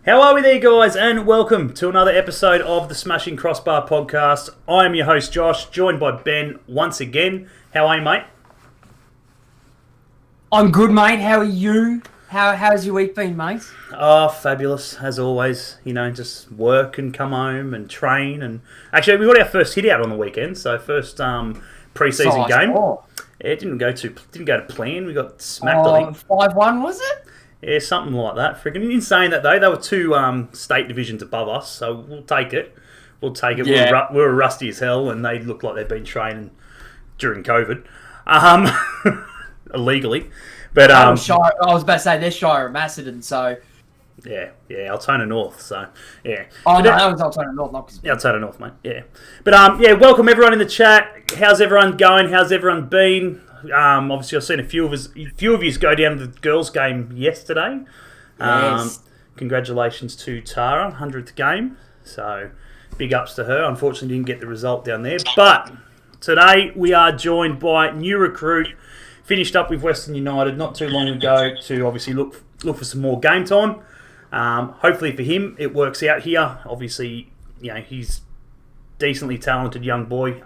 How are we there, guys, and welcome to another episode of the Smashing Crossbar Podcast. I am your host, Josh, joined by Ben once again. How are you, mate? I'm good, mate. How are you? How's your week been, mate? Oh, fabulous, as always. You know, just work and come home and train. And actually, we got our first hit out on the weekend, so first pre-season game. It didn't go to plan. We got smacked, I think. 5-1, was it? Yeah, something like that. Freaking in saying that, though, they were two state divisions above us, so we'll take it. Yeah. We were rusty as hell, and they looked like they'd been training during COVID, illegally. But I was about to say they're Shire of Macedon, so yeah, Altona North. So yeah. no, that was Altona North, not Altona North, mate. Yeah, but welcome everyone in the chat. How's everyone going? How's everyone been? Obviously, I've seen a few of you go down to the girls' game yesterday. Yes. Congratulations to Tara, 100th game. So big ups to her. Unfortunately, didn't get the result down there. But today we are joined by new recruit. Finished up with Western United not too long ago to obviously look for some more game time. Hopefully for him, it works out here. Obviously, he's decently talented young boy.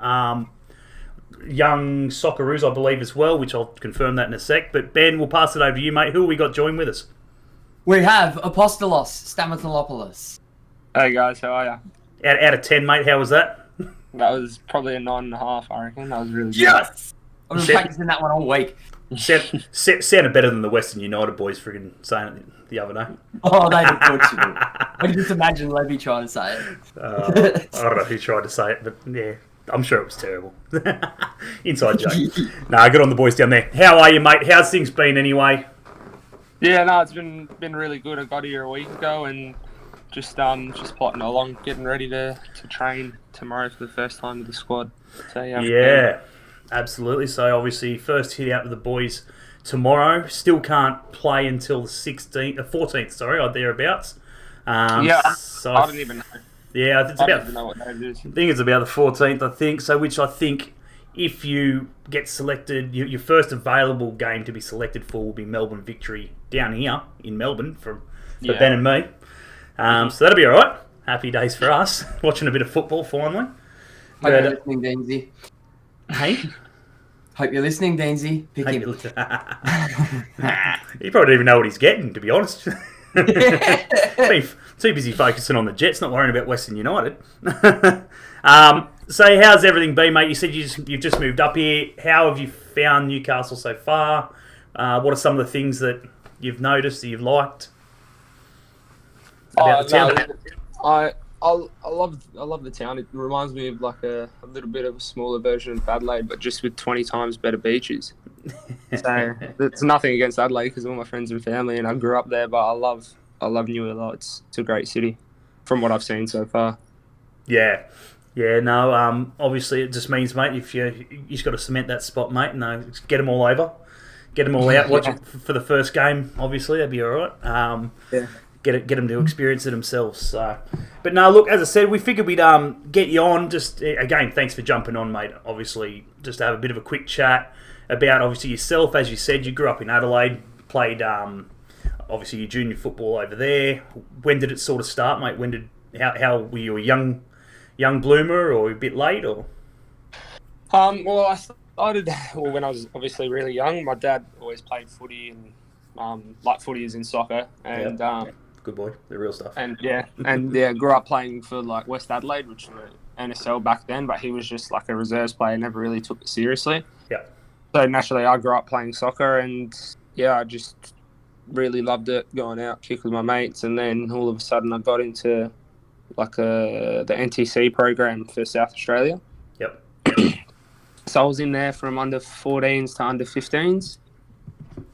Young Socceroos, I believe, as well, which I'll confirm that in a sec. But Ben, we'll pass it over to you, mate. Who have we got join with us? We have Apostolos Stamatelopoulos. Hey guys, how are ya? Out of 10, mate, how was that? That was probably a 9.5, I reckon. That was really good. Yes! I've been practicing that one all week. Sounded better than the Western United boys friggin' saying it the other day. Oh, they did good. I can just imagine Levy trying to say it. I don't know who tried to say it, but yeah, I'm sure it was terrible. Inside joke. Nah, good on the boys down there. How are you, mate? How's things been anyway? Yeah, no, it's been really good. I got here a week ago and just plotting along, getting ready to train tomorrow for the first time with the squad. So yeah. Absolutely. So obviously, first hit out with the boys tomorrow. Still can't play until the 14th, or thereabouts. So I don't even know. Yeah, it's I don't even know what day it is. I think it's about the 14th. I think so. Which I think, if you get selected, your first available game to be selected for will be Melbourne Victory down here in Melbourne for Ben and me. So that'll be all right. Happy days for us. Watching a bit of football finally. Hope you're listening, Deansy. Hey? Hope you're listening, Deansy. Pick him. He probably don't even know what he's getting, to be honest. Too busy focusing on the Jets, not worrying about Western United. So how's everything been, mate? You said you've just moved up here. How have you found Newcastle so far? What are some of the things that you've noticed that you've liked about the town? I love the town. It reminds me of like a little bit of a smaller version of Adelaide, but just with 20 times better beaches. So it's nothing against Adelaide because all my friends and family, and I grew up there. But I love New Orleans. It's a great city, from what I've seen so far. Yeah. No. Obviously, it just means, mate, if you just got to cement that spot, mate. No, get them all over, get them all out. Watch it for the first game. Obviously, that'd be all right. Get them to experience it themselves. So, but no, look, as I said, we figured we'd get you on. Just again, thanks for jumping on, mate. Obviously, just to have a bit of a quick chat about obviously yourself. As you said, you grew up in Adelaide, played obviously your junior football over there. When did it sort of start, mate? How were you a young bloomer or a bit late or? Well, I started when I was obviously really young. My dad always played footy and like footy is in soccer and. Good boy, the real stuff. And grew up playing for like West Adelaide, which were NSL back then, but he was just like a reserves player, never really took it seriously. Yeah. So naturally I grew up playing soccer and I just really loved it, going out, kick with my mates, and then all of a sudden I got into like the NTC program for South Australia. Yep. So I was in there from under 14s to under 15s.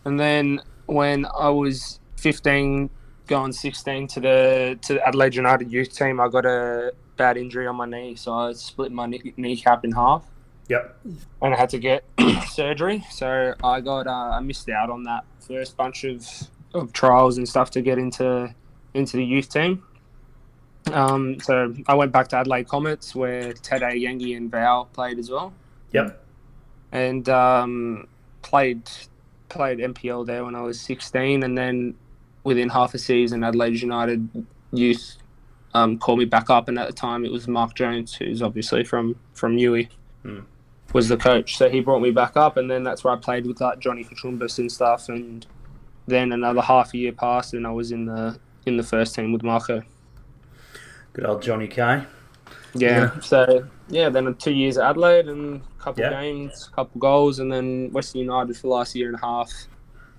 And then when I was 15, going 16 to the Adelaide United youth team, I got a bad injury on my knee, so I split my kneecap in half. Yep. And I had to get surgery, so I missed out on that first bunch of trials and stuff to get into the youth team. So I went back to Adelaide Comets, where Tede, Yengi and Val played as well. Yep. And played NPL there when I was 16, and then within half a season, Adelaide United youth called me back up, and at the time it was Mark Jones, who's obviously from Newey, was the coach. So he brought me back up, and then that's where I played with like Johnny Kachumbas and stuff. And then another half a year passed, and I was in the first team with Marco. Good old Johnny K. Yeah. So then 2 years at Adelaide and a couple games, a couple goals, and then Western United for the last year and a half.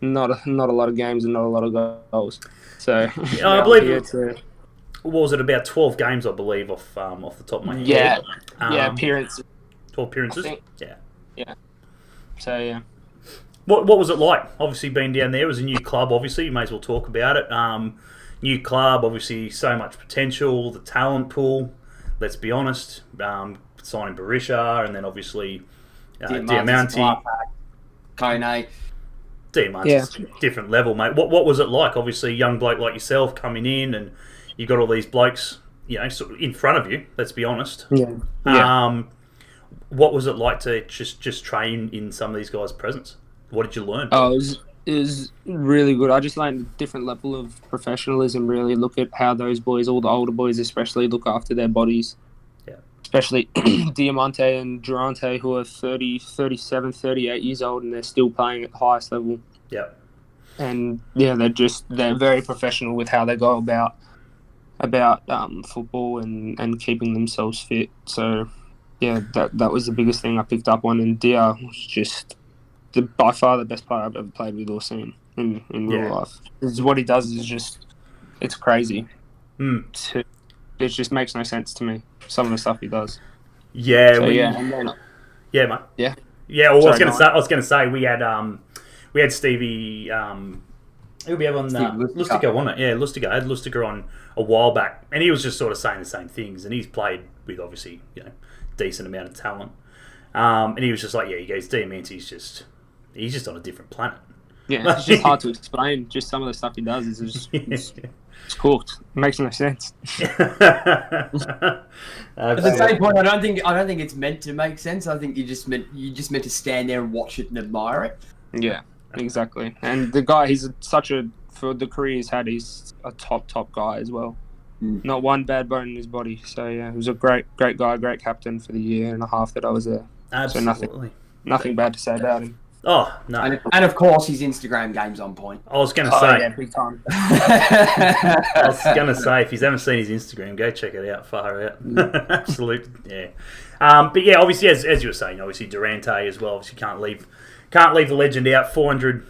Not a lot of games and not a lot of goals. So I believe what was it, about 12 games, I believe, off the top of my head. Appearances. 12 appearances. Yeah. So yeah. What was it like? Obviously, being down there, it was a new club. Obviously, you may as well talk about it. New club, obviously, so much potential. The talent pool. Let's be honest. Signing Berisha, and then obviously Diamante. Kone. Diamante's different level, mate. What was it like? Obviously, a young bloke like yourself coming in, and you got all these blokes, sort of in front of you. Let's be honest. Yeah. What was it like to just train in some of these guys' presence? What did you learn? Oh, it was really good. I just learned a different level of professionalism, really. Look at how those boys, all the older boys especially, look after their bodies. Yeah. Especially Diamante and Durante, who are 30, 37, 38 years old, and they're still playing at the highest level. Yeah. And, they're very professional with how they go about football and keeping themselves fit. So, yeah, that was the biggest thing I picked up on. And Dia was just by far the best player I've ever played with or seen in real life. What he does is just, it's crazy. It just makes no sense to me, some of the stuff he does. Yeah, so, mate. Yeah. Yeah, well, I was gonna say we had Stevie. Who we have on Lustiger, wasn't it? Yeah, Lustiger. I had Lustiger on a while back, and he was just sort of saying the same things. And he's played with obviously decent amount of talent. And he was just like, he goes, Diamante's he's just on a different planet. Yeah, it's just hard to explain. Just some of the stuff he does is just it's cooked. It makes no sense. At the same point, I don't think it's meant to make sense. I think you just meant to stand there and watch it and admire it. Yeah, exactly. And the guy, for the career he's had, he's a top guy as well. Not one bad bone in his body. So yeah, he was a great guy, great captain for the year and a half that I was there. Absolutely. So nothing bad to say about him. Oh no! And of course, his Instagram game's on point. I was going to say, yeah, big time. I was going to say, if you haven't seen his Instagram, go check it out. Far out, absolute, yeah. But yeah, obviously, as you were saying, obviously Durante as well. Obviously, can't leave the legend out. 400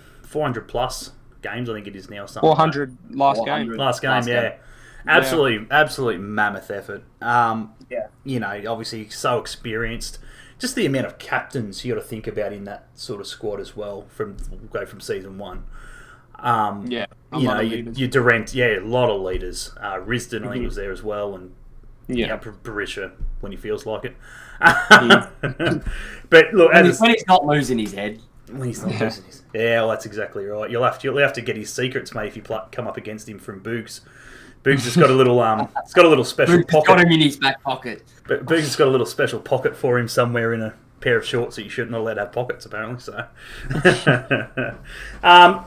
plus games, I think it is now. 400 last game. Last game. Absolute mammoth effort. Obviously so experienced. Just the amount of captains you got to think about in that sort of squad as well. From season one. You Durant, a lot of leaders. Risdon, I think, was there as well, and Berisha when he feels like it. But look, when he's not losing his head. When he's not losing his, well, that's exactly right. You'll have to get his secrets, mate, if you come up against him from Boogs. Boogs has got a little it's got a little special Boogs pocket. Got him in his back pocket. But Boogs has got a little special pocket for him somewhere in a pair of shorts that you shouldn't allowed to have pockets, apparently. So,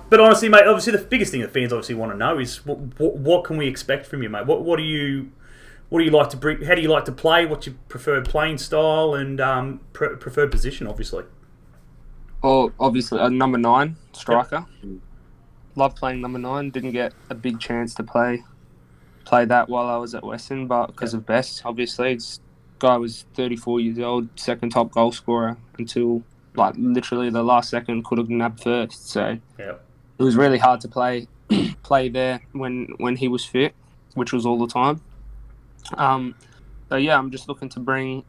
but honestly, mate, obviously the biggest thing the fans obviously want to know is what can we expect from you, mate? What do you like to bring? How do you like to play? What's your preferred playing style and preferred position? Obviously. Well, obviously a number 9 striker. Yep. Love playing number 9. Didn't get a big chance to play that while I was at Western, but because of Best, obviously. Guy was 34 years old, second top goal scorer until literally the last second could have nabbed first. So it was really hard to play there when he was fit, which was all the time. I'm just looking to bring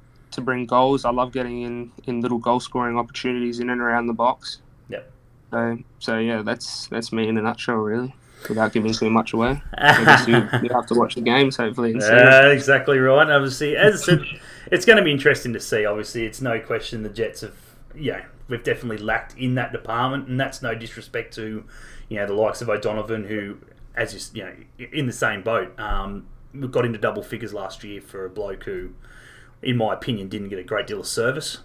goals. I love getting in little goal scoring opportunities in and around the box. Yep. So that's me in a nutshell, really. Without giving too much away. You have to watch the games, hopefully. Exactly right. Obviously, as I said, it's going to be interesting to see. Obviously, it's no question the Jets have, we've definitely lacked in that department, and that's no disrespect to, the likes of O'Donovan, who, as in the same boat, we got into double figures last year for a bloke who, in my opinion, didn't get a great deal of service.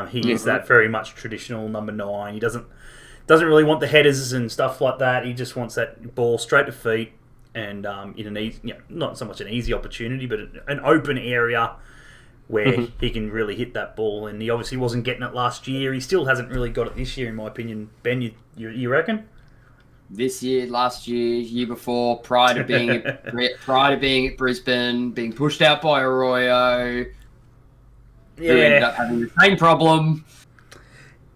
He is that very much traditional number 9. He doesn't really want the headers and stuff like that. He just wants that ball straight to feet, and in an easy, not so much an easy opportunity, but an open area where he can really hit that ball. And he obviously wasn't getting it last year. He still hasn't really got it this year, in my opinion. Ben, you reckon? This year, last year, year before, prior to being at Brisbane, being pushed out by Arroyo, who ended up having the same problem.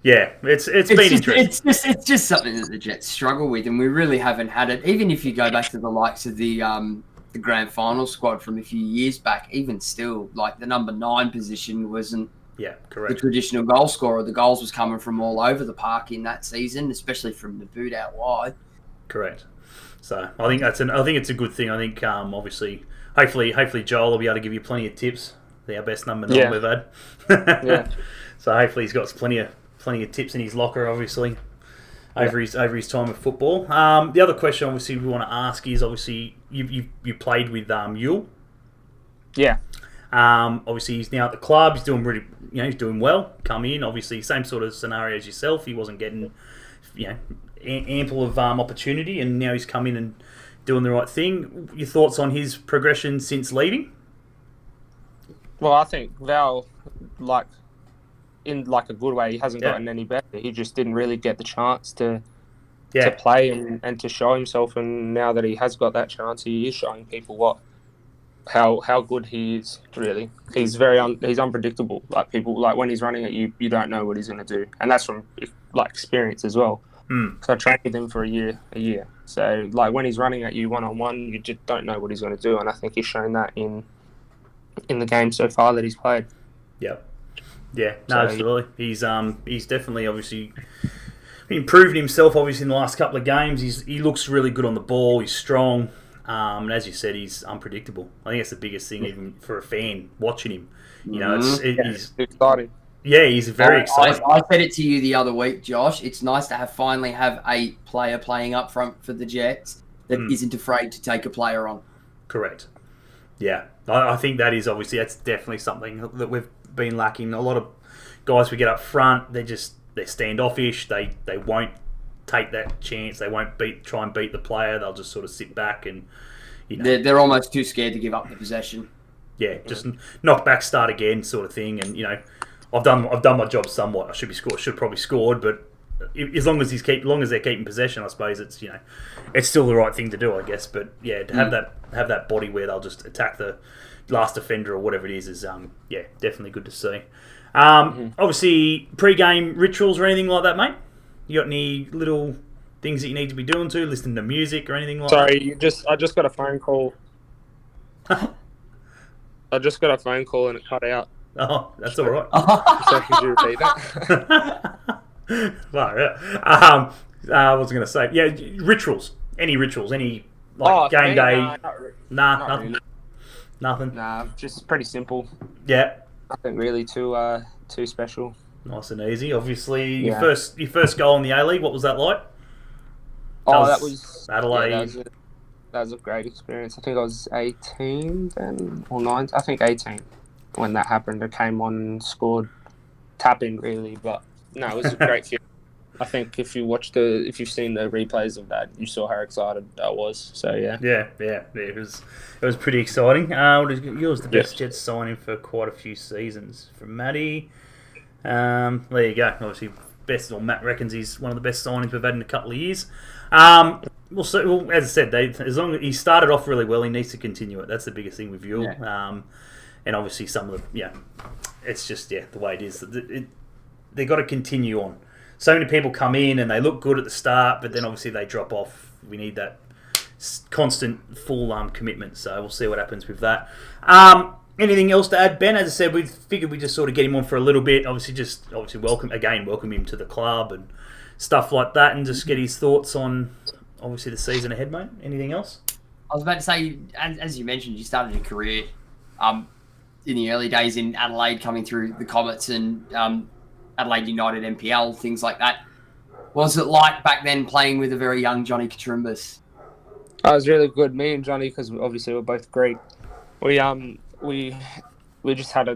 Yeah, it's been interesting. It's just something that the Jets struggle with, and we really haven't had it. Even if you go back to the likes of the grand final squad from a few years back, even still, like the number 9 position wasn't the traditional goal scorer. The goals was coming from all over the park in that season, especially from the boot out wide. Correct. So I think it's a good thing. I think obviously, hopefully Joel will be able to give you plenty of tips. They're our best number 9 we've had. Yeah. So hopefully he's got plenty of tips in his locker, obviously, over his time of football. The other question, obviously, we want to ask is obviously you played with Yule. Yeah. Obviously, he's now at the club. He's doing really, he's doing well. Come in, obviously, same sort of scenario as yourself. He wasn't getting, ample of opportunity, and now he's come in and doing the right thing. Your thoughts on his progression since leaving? Well, I think Val, in a good way, he hasn't gotten any better. He just didn't really get the chance to play and to show himself. And now that he has got that chance, he is showing people how good he is. Really, he's he's unpredictable. Like when he's running at you, you don't know what he's going to do, and that's from experience as well. So I trained with him for a year. So when he's running at you 1-on-1, you just don't know what he's going to do, and I think he's shown that in the game so far that he's played. Yep. Yeah, no, absolutely. He's definitely obviously improved himself. Obviously in the last couple of games, he looks really good on the ball. He's strong, and as you said, he's unpredictable. I think that's the biggest thing, even for a fan watching him. He's exciting. Yeah, he's very exciting. I said it to you the other week, Josh. It's nice to finally have a player playing up front for the Jets that isn't afraid to take a player on. Correct. Yeah, I think that's definitely something that we've been lacking. A lot of guys we get up front, they're standoffish. They won't take that chance. They won't try and beat the player. They'll just sort of sit back and they're almost too scared to give up the possession. Yeah, just knock back, start again, sort of thing. And I've done my job somewhat. I should probably scored, but as long as they're keeping possession, I suppose it's it's still the right thing to do, I guess. But yeah, to have that body where they'll just attack the last defender or whatever it is definitely good to see. Obviously, pre-game rituals or anything like that, mate? You got any little things that you need to be doing listening to music or anything like that? Sorry, I just got a phone call. I just got a phone call and it cut out. Oh, that's all right. So could you repeat that? Well, yeah. I was going to say, rituals. Any rituals? Any game day? Nothing. Really. Nothing. Nah, just pretty simple. Yeah. Nothing really too special. Nice and easy. Obviously, your first goal in the A-League. What was that like? That was Adelaide. Yeah, that was a great experience. I think I was 18 then, or 9. I think 18 when that happened. I came on and scored, tapping really, but no, it was a great feeling. I think if you've seen the replays of that, you saw how excited I was. So yeah. Yeah. It was pretty exciting. Yours the best Jets signing for quite a few seasons from Matty. There you go. Obviously, Matt reckons he's one of the best signings we've had in a couple of years. Well, as I said, as long as he started off really well, he needs to continue it. That's the biggest thing with Yule. Yeah. And obviously some of it's just the way it is. They've got to continue on. So many people come in and they look good at the start, but then obviously they drop off. We need that constant full commitment. So we'll see what happens with that. Anything else to add, Ben? As I said, we figured we'd just sort of get him on for a little bit. Obviously welcome him to the club and stuff like that, and just get his thoughts on obviously the season ahead, mate. Anything else? I was about to say, as you mentioned, you started your career in the early days in Adelaide, coming through the Comets and Adelaide United NPL, things like that. What was it like back then playing with a very young Johnny Katrumbas? It was really good. Me and Johnny, because obviously we're both Greek, we we just had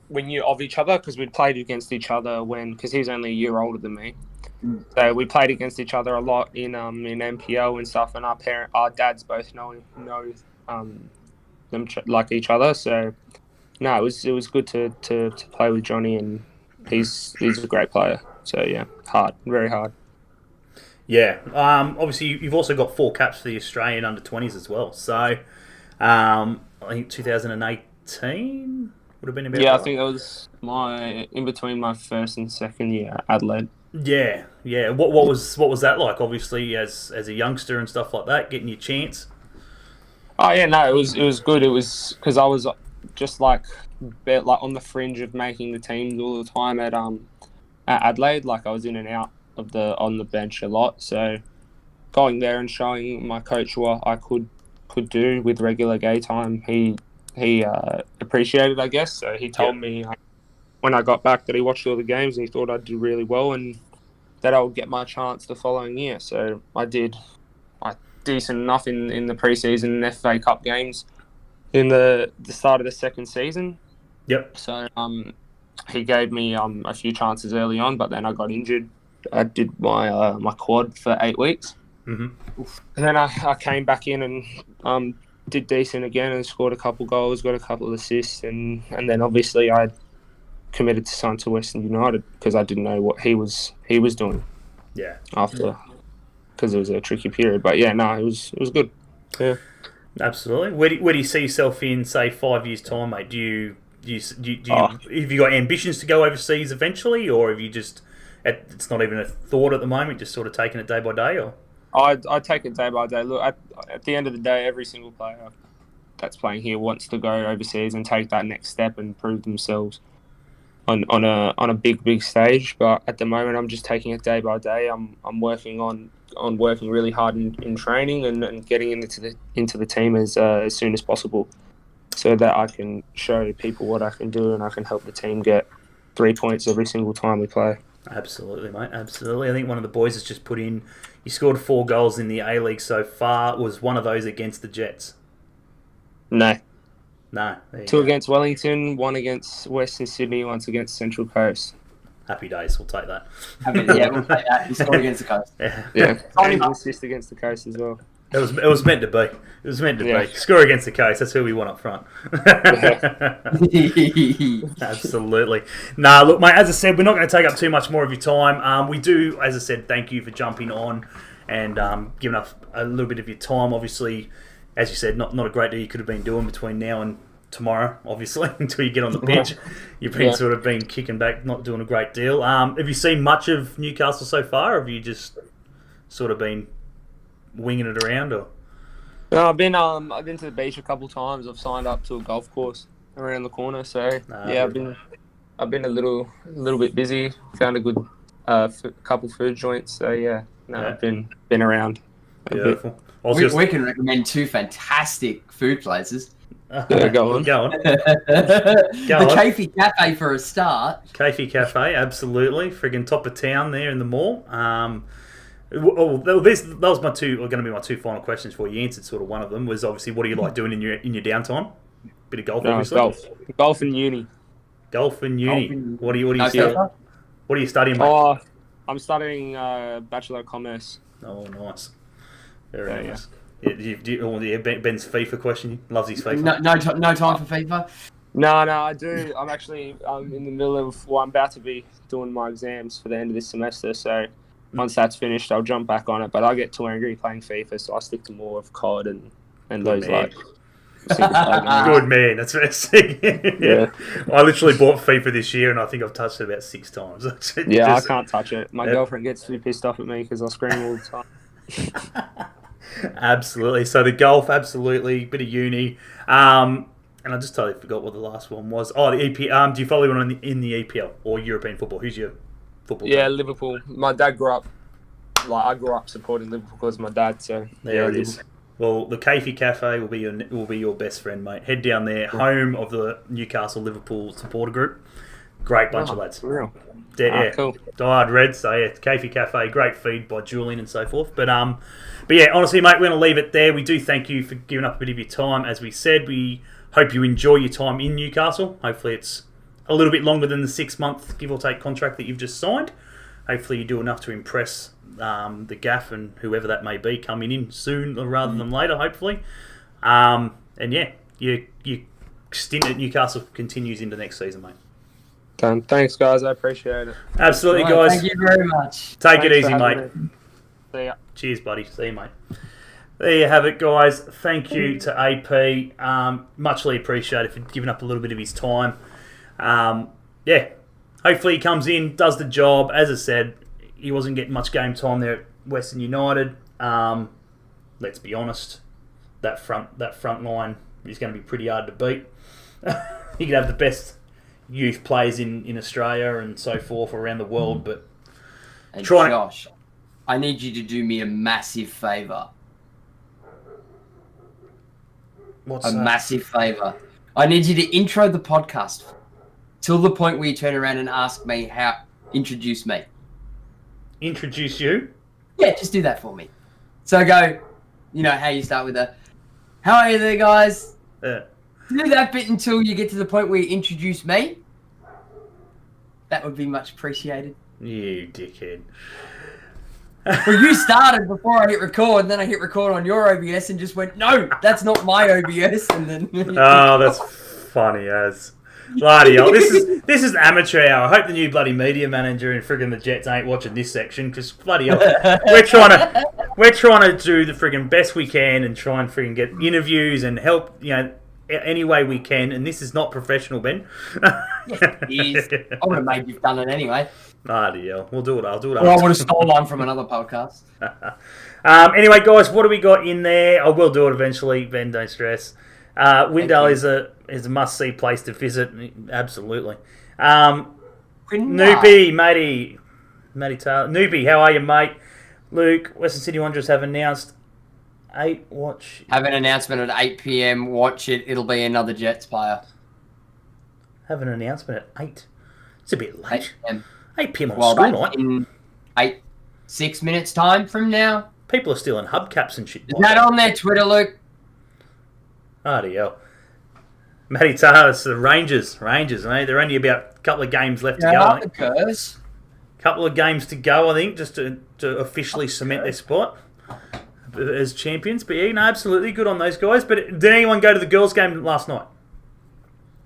we knew of each other because we'd played against each other because he's only a year older than me. So we played against each other a lot in NPL and stuff, and our dads both know them like each other. So no, it was good to play with Johnny, and he's a great player. So yeah, hard, very hard. Yeah. Obviously, you've also got 4 caps for the Australian under-20s as well. So I think 2018 would have been about. Yeah, right? I think that was in between my first and second year at Adelaide. Yeah. What was that like? Obviously, as a youngster and stuff like that, getting your chance. Oh yeah, no, it was good. It was because I was just like on the fringe of making the teams all the time at Adelaide. Like I was in and out on the bench a lot. So going there and showing my coach what I could do with regular game time, he appreciated, I guess. So he told me when I got back that he watched all the games and he thought I'd do really well and that I would get my chance the following year. So I did decent enough in the preseason and FA Cup games in the start of the second season. Yep. So he gave me a few chances early on, but then I got injured. I did my quad for 8 weeks. Mm-hmm. And then I came back in and did decent again and scored a couple goals, got a couple of assists, and then obviously I committed to sign to Western United because I didn't know what he was doing. Yeah. After, because it was a tricky period, but yeah, no, it was good. Yeah. Absolutely. Where do you see yourself in, say, 5 years' time, mate? Do you have you got ambitions to go overseas eventually, or have you just it's not even a thought at the moment, just sort of taking it day by day, or? I take it day by day. Look, at the end of the day, every single player that's playing here wants to go overseas and take that next step and prove themselves on a big stage. But at the moment, I'm just taking it day by day. I'm working on working really hard in training and getting into the team as soon as possible, so that I can show people what I can do and I can help the team get 3 points every single time we play. Absolutely, mate. Absolutely. I think one of the boys has just put in. You scored 4 goals in the A-League so far. Was one of those against the Jets? No. 2 against Wellington, 1 against Western Sydney, 1 against Central Coast. Happy days. We'll take that. Yeah, we'll take that. He scored against the Coast. Yeah. And assist against the Coast as well. It was meant to be. It was meant to be. Score against the Coast. That's who we want up front. Absolutely. Nah, look, mate, as I said, we're not going to take up too much more of your time. We do, as I said, thank you for jumping on and giving us a little bit of your time. Obviously, as you said, not a great deal you could have been doing between now and tomorrow, obviously, until you get on the pitch. You've been sort of been kicking back, not doing a great deal. Have you seen much of Newcastle so far, or have you just sort of been winging it around, or? No, I've been to the beach a couple of times. I've signed up to a golf course around the corner. So I've been a little bit busy. Found a good couple food joints. So I've been around. Beautiful. We can recommend 2 fantastic food places. Yeah, go on. The Cafey Cafe for a start. Cafey Cafe, absolutely. Friggin' top of town there in the mall. That was my 2. Going to be my 2 final questions for you. You answered sort of one of them. Was obviously what do you like doing in your downtime? Bit of golf, obviously. Golf and uni. Golf and uni. What do you studying, mate? Oh, I'm studying Bachelor of Commerce. Oh, nice. Very nice. Yeah, Ben's FIFA question. Loves his FIFA. No time for FIFA. No, I do. I'm actually in the middle of. Well, I'm about to be doing my exams for the end of this semester. So once that's finished, I'll jump back on it. But I get too angry playing FIFA, so I stick to more of COD and those like. Good man, that's what I see. Yeah. I literally bought FIFA this year, and I think I've touched it about 6 times. I can't touch it. My girlfriend gets too pissed off at me because I scream all the time. Absolutely. So the golf, absolutely. Bit of uni. And I just totally forgot what the last one was. Oh, the EPL. Do you follow anyone in the EPL or European football? Who's your football team? Liverpool. My dad grew up. I grew up supporting Liverpool because of my dad. So there it is. Well, the Cafey Cafe will be your best friend, mate. Head down there, home of the Newcastle Liverpool supporter group. Great bunch of lads. For real. Cool. Died Reds. So Cafey Cafe, great feed by Julian and so forth. But yeah, honestly, mate, we're going to leave it there. We do thank you for giving up a bit of your time. As we said, we hope you enjoy your time in Newcastle. Hopefully it's a little bit longer than the 6-month give or take contract that you've just signed. Hopefully you do enough to impress the gaff and whoever that may be coming in soon rather than later, hopefully. And yeah, your stint at Newcastle continues into next season, mate. Done. Thanks, guys. I appreciate it. Absolutely, Right, guys. thank you very much. Take it Thanks easy, for mate. having me. See ya. Cheers, buddy. See you, mate. There you have it, guys. Thank you to AP. Muchly appreciated for giving up a little bit of his time. Yeah, hopefully he comes in, does the job. As I said, he wasn't getting much game time there at Western United. Let's be honest, that front line is going to be pretty hard to beat. You could have the best youth players in Australia and so forth around the world, but And Josh, I need you to do me a massive favour. What's A that? massive favour. I need you to intro the podcast till the point where you turn around and ask me introduce me. Introduce you? Yeah, just do that for me. So go, you know how you start with how are you there, guys? Do that bit until you get to the point where you introduce me. That would be much appreciated. You dickhead. Well, you started before I hit record, and then I hit record on your OBS and just went, no, that's not my OBS, and then... Oh, that's funny as. Bloody hell. This is amateur hour. I hope the new bloody media manager and friggin' the Jets ain't watching this section, because bloody hell, we're trying to do the friggin' best we can and try and friggin' get interviews and help, any way we can, and this is not professional, Ben. Yes, it is. I would have made you done it anyway. Bloody hell. We'll do it. I'll do it. Or I would have stolen one from another podcast. Anyway, guys, what do we got in there? I will do it eventually, Ben, don't stress. Windale is a must-see place to visit, absolutely. Noopy, matey Taylor. Noopy, how are you, mate? Luke, Western City Wanderers have announced Have an announcement at 8 p.m. Watch it. It'll be another Jets player. Have an announcement at 8. It's a bit late. 8 p.m. 8 p.m. on school night. In 6 minutes time from now. People are still in hubcaps and shit. Is that on their Twitter, Luke? Bloody hell. Matty Taylor, it's the Rangers, mate. They're only about a couple of games left to go. I think. Couple of games to go, I think, just to officially cement their spot as champions. But yeah, absolutely good on those guys. But did anyone go to the girls' game last night?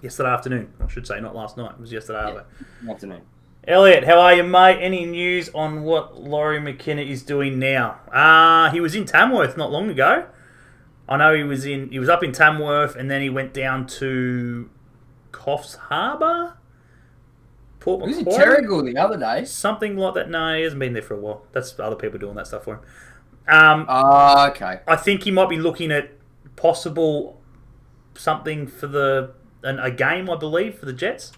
Yesterday afternoon, I should say, not last night. It was yesterday afternoon. Elliot, how are you, mate? Any news on what Laurie McKenna is doing now? He was in Tamworth not long ago. I know he was up in Tamworth, and then he went down to Coffs Harbour. Port He was in Macquarie? Terrigal the other day. Something like that. No, he hasn't been there for a while. That's other people doing that stuff for him. Okay. I think he might be looking at possible something for a game, I believe, for the Jets.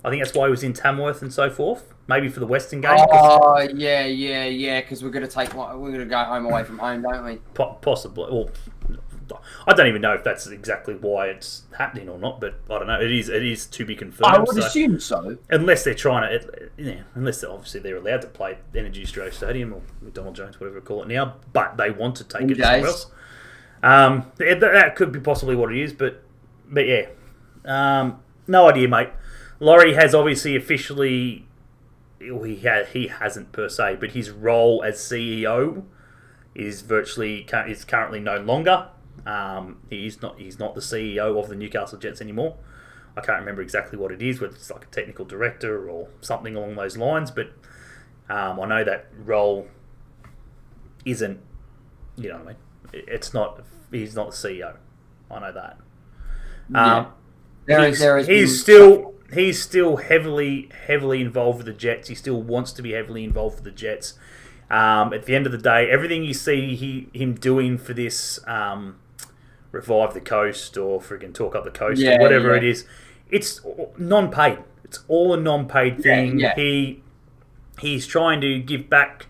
I think that's why he was in Tamworth and so forth. Maybe for the Western game. Oh, yeah. Because we're gonna go home away from home, don't we? Possibly. Well, I don't even know if that's exactly why it's happening or not, but I don't know. It is to be confirmed. I would assume so. Unless they're trying to, unless obviously they're allowed to play at Energy Australia Stadium or McDonald Jones, whatever we call it now, but they want to take it somewhere else. That could be possibly what it is, but yeah, no idea, mate. Laurie has obviously officially, he hasn't per se, but his role as CEO is currently no longer. He's not the CEO of the Newcastle Jets anymore. I can't remember exactly what it is, whether it's like a technical director or something along those lines, but I know that role isn't, you know what I mean? It's not, he's not the CEO. I know that. He's still heavily involved with the Jets. He still wants to be heavily involved with the Jets. At the end of the day, everything you see him doing for this Revive the Coast or friggin' Talk Up the Coast or whatever it is, it's non-paid. It's all a non-paid thing. He's trying to give back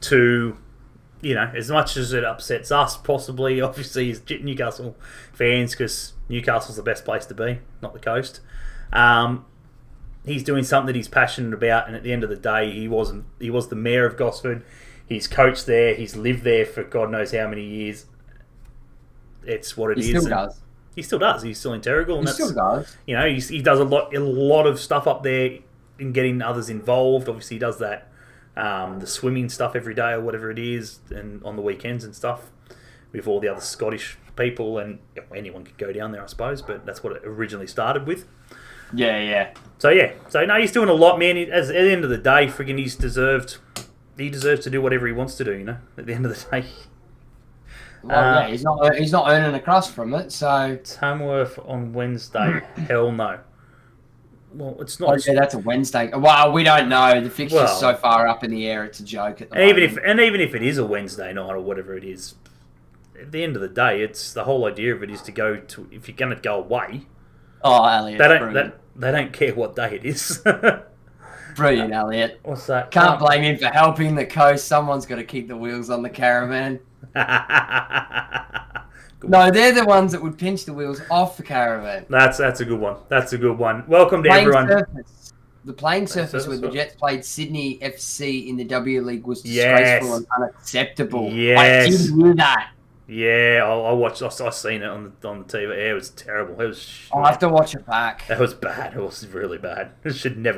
to, as much as it upsets us, possibly, obviously, as Newcastle fans, because Newcastle's the best place to be, not the coast. He's doing something that he's passionate about, and at the end of the day, he was the mayor of Gosford. He's coached there. He's lived there for God knows how many years. It's what it is. He still does. He still does. He's still integral. And He still does. You know, he does a lot of stuff up there in getting others involved. Obviously, he does that, the swimming stuff every day or whatever it is, and on the weekends and stuff with all the other Scottish people, and anyone could go down there, I suppose. But that's what it originally started with. Yeah. So no, he's doing a lot, man. At the end of the day, friggin' he deserves to do whatever he wants to do. You know, at the end of the day. Well, he's not earning a crust from it. So Tamworth on Wednesday. Hell no. Well, it's not. Oh, yeah, that's a Wednesday. Well, we don't know. The fixture's so far up in the air. It's a joke at the moment. Even if it is a Wednesday night or whatever it is, at the end of the day, it's the whole idea of it is to go to. If you're going to go away, Elliot, they don't care what day it is. Brilliant, Elliot. What's that? Can't blame him for helping the coast. Someone's got to keep the wheels on the caravan. No, they're the ones that would pinch the wheels off the caravan. That's a good one. That's a good one. Welcome to everyone. The playing surface where the Jets played Sydney FC in the W League was disgraceful and unacceptable. Yes. I did hear that. Yeah, I watched. I seen it on the TV. Yeah, it was terrible. It was. I'll have to watch it back. That was bad. It was really bad. It shouldn't have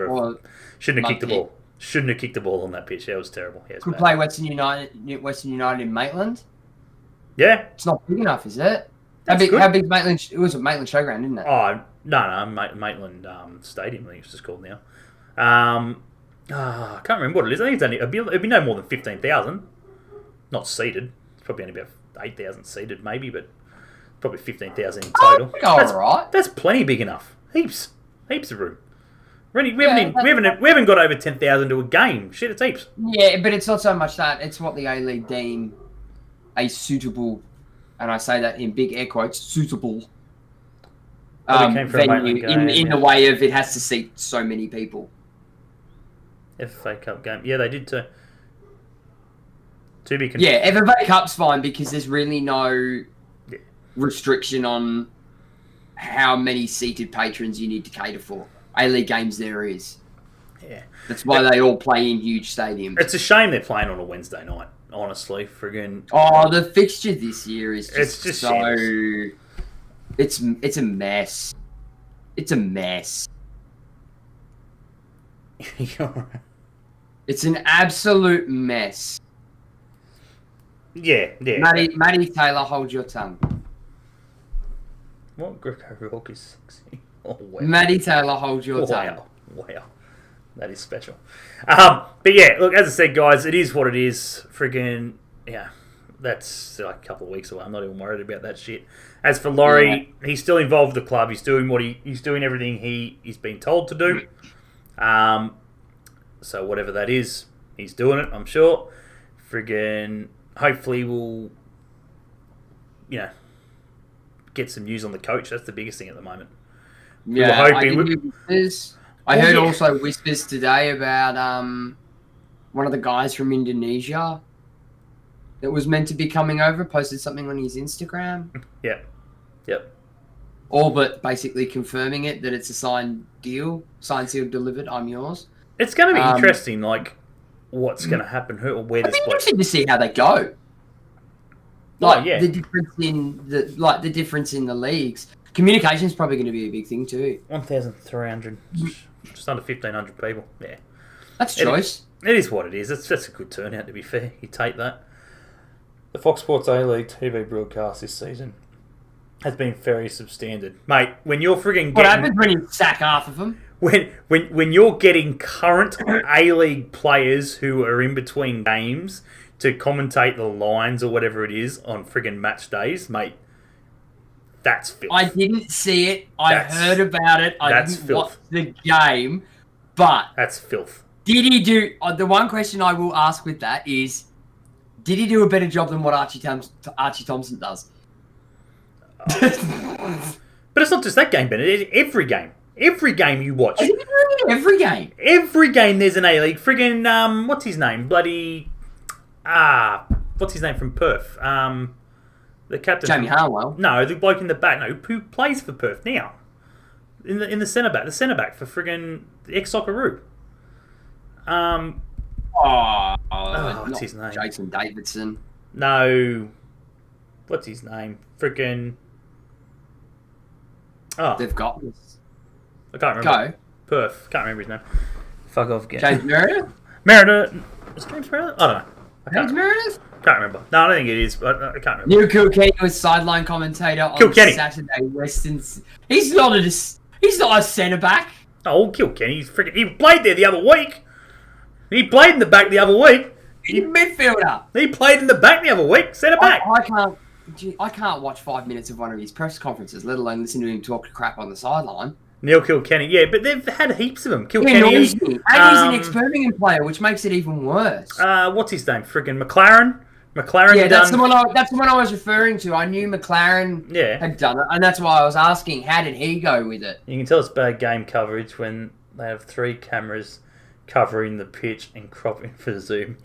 kicked the ball. Shouldn't have kicked the ball on that pitch. Yeah, it was terrible. Yeah, could play Western United in Maitland. Yeah, it's not big enough, is it? How big Maitland? It was a Maitland Showground, didn't it? Oh no, Maitland Stadium. I think it's just called now. I can't remember what it is. I think it'd be no more than 15,000. Not seated. It's probably only about 8,000 seated, maybe, but probably 15,000 in total. That's plenty big enough. Heaps of room. We haven't got over 10,000 to a game. Shit, it's heaps. Yeah, but it's not so much that. It's what the A-League deem a suitable, and I say that in big air quotes, suitable venue in the way of it has to seat so many people. FA Cup game. Yeah, they did too. To be confirmed. Yeah, FA Cup's fine because there's really no restriction on how many seated patrons you need to cater for. A-League games there is. Yeah. That's why they all play in huge stadiums. It's a shame they're playing on a Wednesday night, honestly. Friggin'. Oh, the fixture this year is just so... Shit. It's a mess. It's a mess. It's an absolute mess. Yeah. Matty Taylor, hold your tongue. What Greco Rock is sexy? Oh, wow. Matty Taylor, hold your tongue. Wow. That is special. But yeah, look, as I said, guys, it is what it is. Friggin', yeah, that's like a couple of weeks away. I'm not even worried about that shit. As for Laurie, he's still involved with the club. He's doing he's doing everything he's been told to do. So whatever that is, he's doing it, I'm sure. Friggin', hopefully we'll, get some news on the coach. That's the biggest thing at the moment. Yeah, I heard also whispers today about one of the guys from Indonesia that was meant to be coming over, posted something on his Instagram. Yep. All but basically confirming it, that it's a signed deal, signed, sealed, delivered, I'm yours. It's going to be interesting, like, what's going to happen, where this place... interesting to see how they go. The difference in the leagues. Communication's probably going to be a big thing too. 1,300, just under 1,500 people. Yeah, that's choice. It is what it is. That's a good turnout, to be fair. You take that. The Fox Sports A-League TV broadcast this season has been very substandard, mate. When you're frigging what happens when you sack half of them? When you're getting current A-League players who are in between games to commentate the lines or whatever it is on friggin' match days, mate. That's filth. I didn't see it. I heard about it. I didn't watch the game, but that's filth. Did he do? The one question I will ask with that is, did he do a better job than what Archie Thompson does? But it's not just that game, Bennett. Every game you watch. Every game. Every game there's an A-League. Friggin' what's his name? Bloody what's his name from Perth? The captain. Jamie Harwell. No, the bloke in the back. No, who plays for Perth now? In the centre back. The centre back for friggin' ex-Socceroo. What's his name? Jason Davidson. No. What's his name? Friggin'. Oh, they've got this. I can't remember. Go. Perth. Can't remember his name. Fuck off, again. James Meredith? Meredith. Is it James Meredith? I don't know. James Meredith? Can't remember. No, I don't think it is, but I can't remember. Neil Kilkenny was sideline commentator on Saturday Western's. He's not a centre back. Oh, Kilkenny, he played there the other week. He played in the back the other week. He's a midfielder. He played in the back the other week. Centre back. I can't watch 5 minutes of one of his press conferences, let alone listen to him talk crap on the sideline. Neil Kilkenny, yeah, but they've had heaps of them. Kilkenny, and he's an ex-Birmingham player, which makes it even worse. What's his name? Friggin' McLaren. Yeah, that's the one I was referring to. I knew McLaren had done it, and that's why I was asking, how did he go with it? You can tell it's bad game coverage when they have 3 cameras covering the pitch and cropping for Zoom.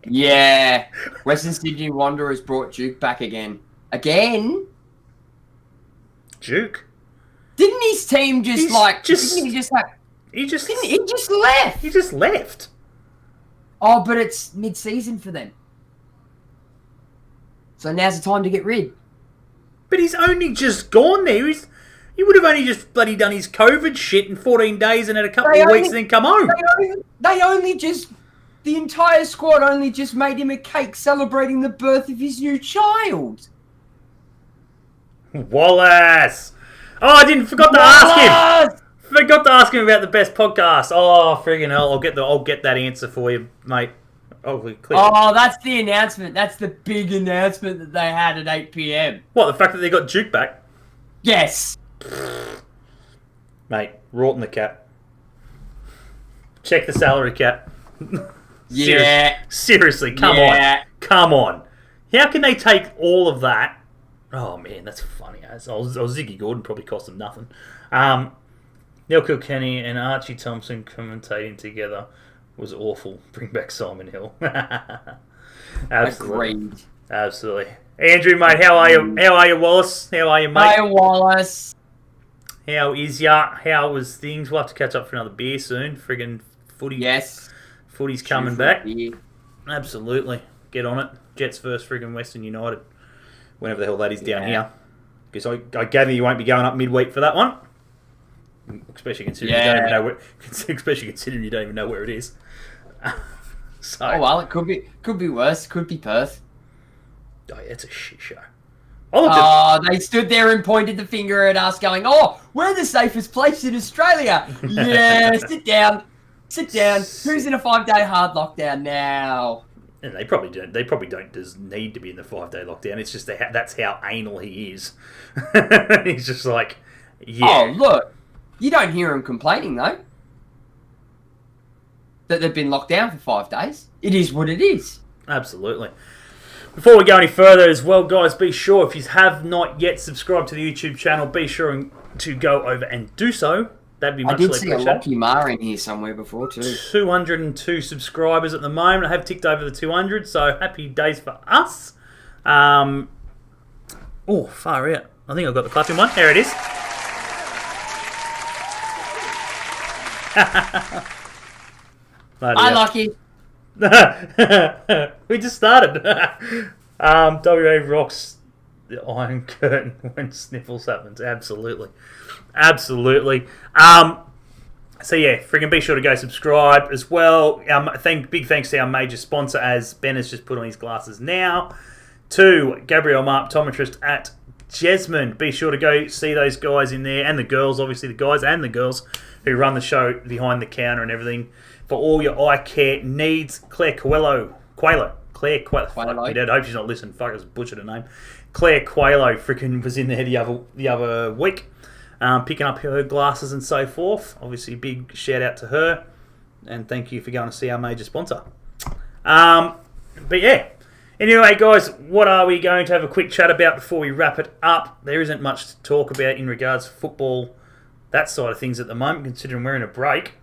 Yeah. Western Sydney Wanderers brought Duke back again. Again? Duke? Didn't his team He just left. He just left. Oh, but it's mid-season for them. So now's the time to get rid. But he's only just gone there. He would have only just bloody done his COVID shit in 14 days and had a couple of weeks and then come home. The entire squad only just made him a cake celebrating the birth of his new child. Wallace! Oh, I forgot to ask him. Forgot to ask him about the best podcast. Oh, friggin' hell! I'll get that answer for you, mate. Oh, that's the announcement. That's the big announcement that they had at 8 p.m. What, the fact that they got Duke back? Yes. Mate, rorting the cap. Check the salary cap. Yeah. Seriously, come on. How can they take all of that? Oh man, that's funny. Ziggy Gordon probably cost them nothing. Neil Kilkenny and Archie Thompson commentating together was awful. Bring back Simon Hill. Absolutely. Agreed. Absolutely. Andrew, mate, how are you? How are you, Wallace? How are you, mate? Hi, Wallace. How is ya? How was things? We'll have to catch up for another beer soon. Friggin' footy. Yes. Footy's coming back. Absolutely. Get on it. Jets versus friggin' Western United. Whenever the hell that is down here. Because I gather you won't be going up midweek for that one. Especially considering you don't even know where it is. So. Oh well, it could be worse. Could be Perth. Oh, yeah, it's a shit show. They stood there and pointed the finger at us, going, "Oh, we're the safest place in Australia." Yeah, sit down. Who's in a 5-day hard lockdown now? And they probably don't. They probably don't need to be in the 5-day lockdown. It's just that's how anal he is. He's just like, yeah. Oh, look, you don't hear him complaining though that they've been locked down for 5 days. It is what it is. Absolutely. Before we go any further as well, guys, be sure, if you have not yet subscribed to the YouTube channel, be sure to go over and do so. That'd be much appreciated. I did see a Lockie Mar in here somewhere before too. 202 subscribers at the moment. I have ticked over the 200, so happy days for us. Oh, far out. I think I've got the clapping one. There it is. Hi, Lockie. We just started. WA rocks the Iron Curtain when sniffles happens. Absolutely. So yeah, freaking be sure to go subscribe as well. Big thanks to our major sponsor, as Ben has just put on his glasses now, to Gabriel Ma, optometrist at Jesmond. Be sure to go see those guys in there, and the girls, obviously the guys and the girls who run the show behind the counter and everything. For all your eye care needs, Claire Coelho. I hope she's not listening. Fuck, I just butchered her name. Claire Coelho freaking was in there the other week, picking up her glasses and so forth. Obviously, big shout out to her, and thank you for going to see our major sponsor. But yeah. Anyway, guys, what are we going to have a quick chat about before we wrap it up? There isn't much to talk about in regards to football, that side of things at the moment, considering we're in a break.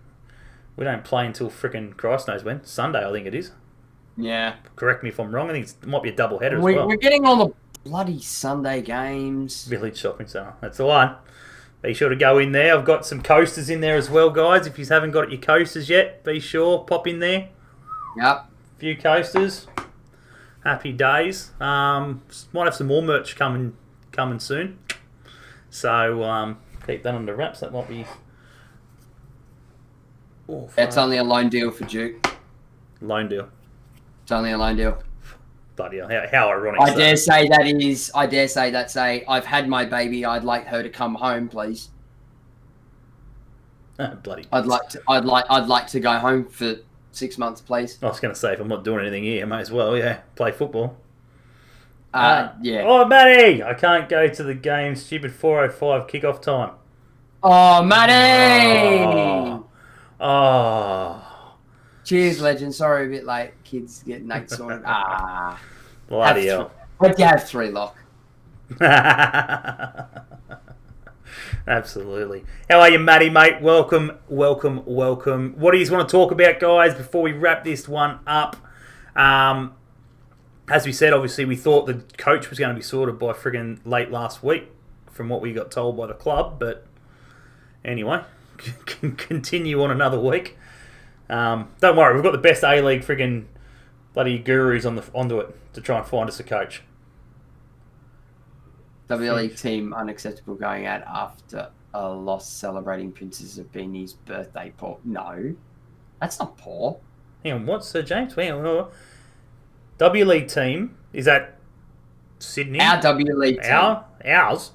We don't play until frickin' Christ knows when. Sunday, I think it is. Yeah. Correct me if I'm wrong. I think it might be a double header as well. We're getting all the bloody Sunday games. Village Shopping Centre. That's the one. Be sure to go in there. I've got some coasters in there as well, guys. If you haven't got your coasters yet, be sure, pop in there. Yep. A few coasters. Happy days. Might have some more merch coming soon. So keep that under wraps. That might be. Oh, It's only a loan deal for Duke. Loan deal. It's only a loan deal. Bloody hell. How ironic. I dare say that's I've had my baby. I'd like her to come home, please. Bloody. I'd like to go home for 6 months, please. I was going to say, if I'm not doing anything here, I may as well, play football. Yeah. Oh, Matty! I can't go to the game. Stupid 4:05 kickoff time. Oh, Matty! Oh. Cheers, legend. Sorry, a bit late. Kids getting Nate sorted. Bloody hell. What'd you have, 3 lock? Absolutely. How are you, Matty, mate? Welcome. What do you want to talk about, guys, before we wrap this one up? As we said, obviously, we thought the coach was going to be sorted by friggin' late last week from what we got told by the club. But anyway, continue on another week. Don't worry, we've got the best A-League friggin' bloody gurus onto it to try and find us a coach. W League team unacceptable going out after a loss celebrating Princess of Beanie's birthday. Poor. No, that's not poor. Hang on, what's Sir James? W League team, is that Sydney? Our W League team. Ours?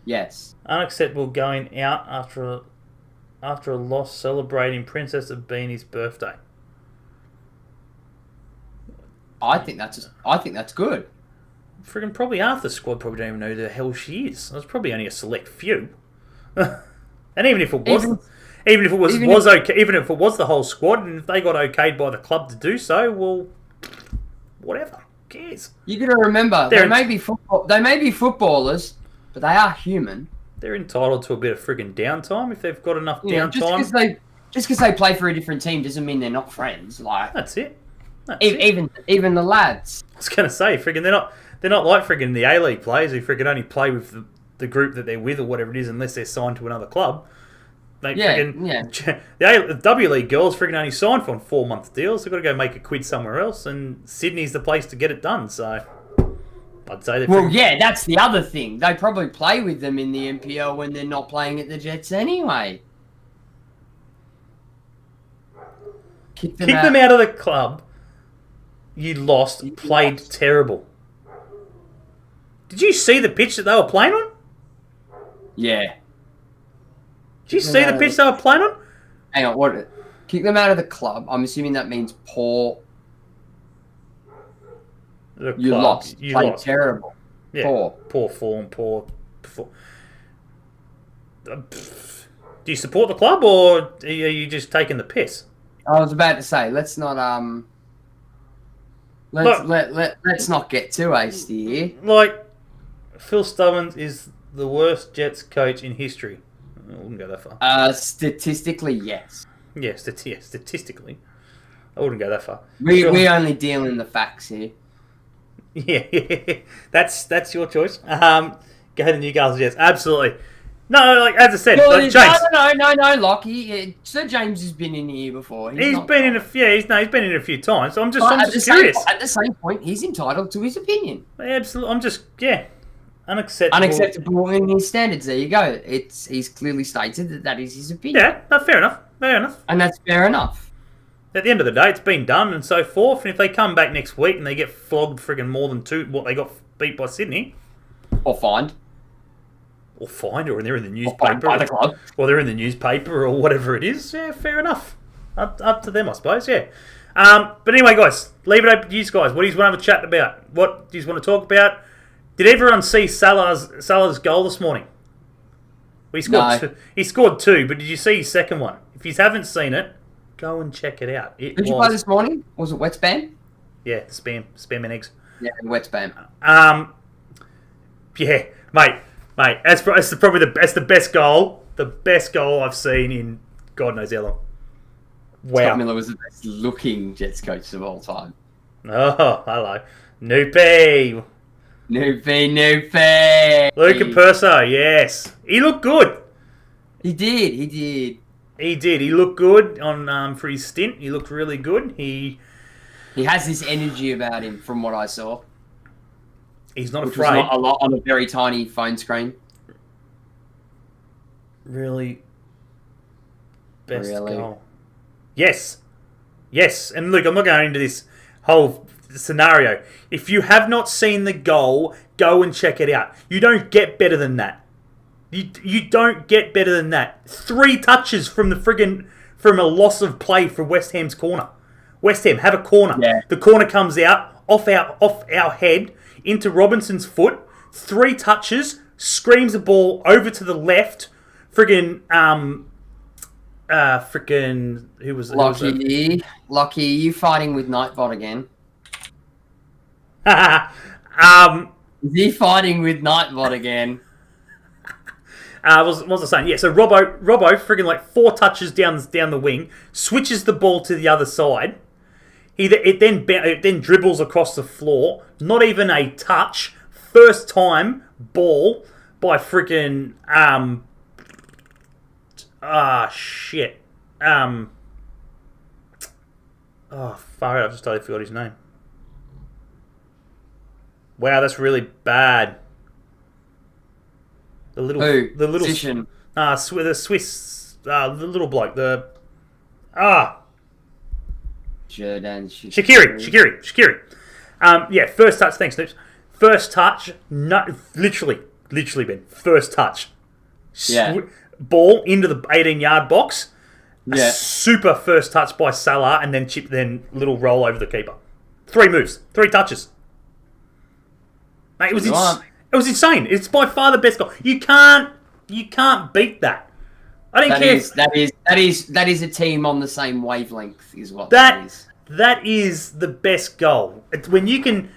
Yes. Unacceptable going out after a loss celebrating Princess of Beanie's birthday. I think that's good. Friggin' probably half the squad probably don't even know who the hell she is. There's probably only a select few. And even if it was the whole squad, and if they got okayed by the club to do so, well, whatever. Who cares? You got to remember, they may be footballers, but they are human. They're entitled to a bit of friggin' downtime if they've got enough downtime. Just because they play for a different team doesn't mean they're not friends. Like that's it. Even the lads. I was gonna say, friggin', they're not like friggin' the A-League players who friggin' only play with the group that they're with or whatever it is, unless they're signed to another club. The W League girls friggin' only signed for 4-month deals. They've got to go make a quid somewhere else, and Sydney's the place to get it done. So I'd say that's the other thing. They probably play with them in the NPL when they're not playing at the Jets anyway. Kick them out of the club. You lost. Played terrible. Did you see the pitch that they were playing on? Yeah. Did you see the pitch they were playing on? Hang on, what? Kick them out of the club. I'm assuming that means poor. You lost. Played terrible. Yeah. Poor form. Poor. Do you support the club, or are you just taking the piss? I was about to say, let's not let's not get too hasty here. Like, Phil Stubbins is the worst Jets coach in history. I wouldn't go that far. Statistically, yes. Yeah, statistically. I wouldn't go that far. We only deal in the facts here. Yeah, that's your choice. Go ahead, the Newcastle Jets. Absolutely. No, like as I said, James. No, Lockie. Sir James has been in here before. He's been in a few times. So I'm just curious. At the same point, he's entitled to his opinion. Absolutely. I'm just unacceptable. Unacceptable in his standards. There you go. He's clearly stated that is his opinion. Yeah, no, fair enough. And that's fair enough. At the end of the day, it's been done and so forth. And if they come back next week and they get flogged friggin' more than what they got beat by Sydney, or fined, or they're in the newspaper, by the club, or they're in the newspaper, or whatever it is. Yeah, fair enough. Up to them, I suppose. Yeah. But anyway, guys, leave it open to you guys. What do you want to have a chat about? What do you want to talk about? Did everyone see Salah's goal this morning? He scored two, but did you see his second one? If you haven't seen it, go and check it out. Did you play this morning? Was it wet spam? Yeah, spam and eggs. Yeah, wet spam. Yeah, mate. That's probably the best goal. The best goal I've seen in God knows how long. Wow. Scott Miller was the best looking Jets coach of all time. Oh, hello. Noopy. Luca Perso, yes. He looked good. He did. He looked good on for his stint. He looked really good. He has this energy about him from what I saw. He's not which afraid. Was not a lot on a very tiny phone screen. Really? Best Really? goal. Yes. Yes. And look, I'm not going into this whole scenario. If you have not seen the goal, go and check it out. You don't get better than that. You don't get better than that. 3 touches from from a loss of play for West Ham's corner. West Ham have a corner. Yeah. The corner comes out off our head into Robinson's foot. 3 touches, screams the ball over to the left. Who was it? Lockie, you fighting with Nightbot again? Is he fighting with Nightbot again? What was I saying? Yeah, so Robbo, friggin' like 4 touches down the wing, switches the ball to the other side. It then dribbles across the floor. Not even a touch. First time ball by friggin' shit. Far out! I just totally forgot his name. Wow, that's really bad. The little Position. the Swiss, the little bloke, Jordan Shaqiri. Yeah, first touch. Thanks, Snoops. First touch. No, literally, Ben. First touch. Yeah. Ball into the 18-yard box. Yeah. A super first touch by Salah, and then little roll over the keeper. 3 moves, 3 touches. Mate, it was insane. It's by far the best goal. You can't beat that. I don't care. That is a team on the same wavelength, is what that is. That is the best goal. It's when you can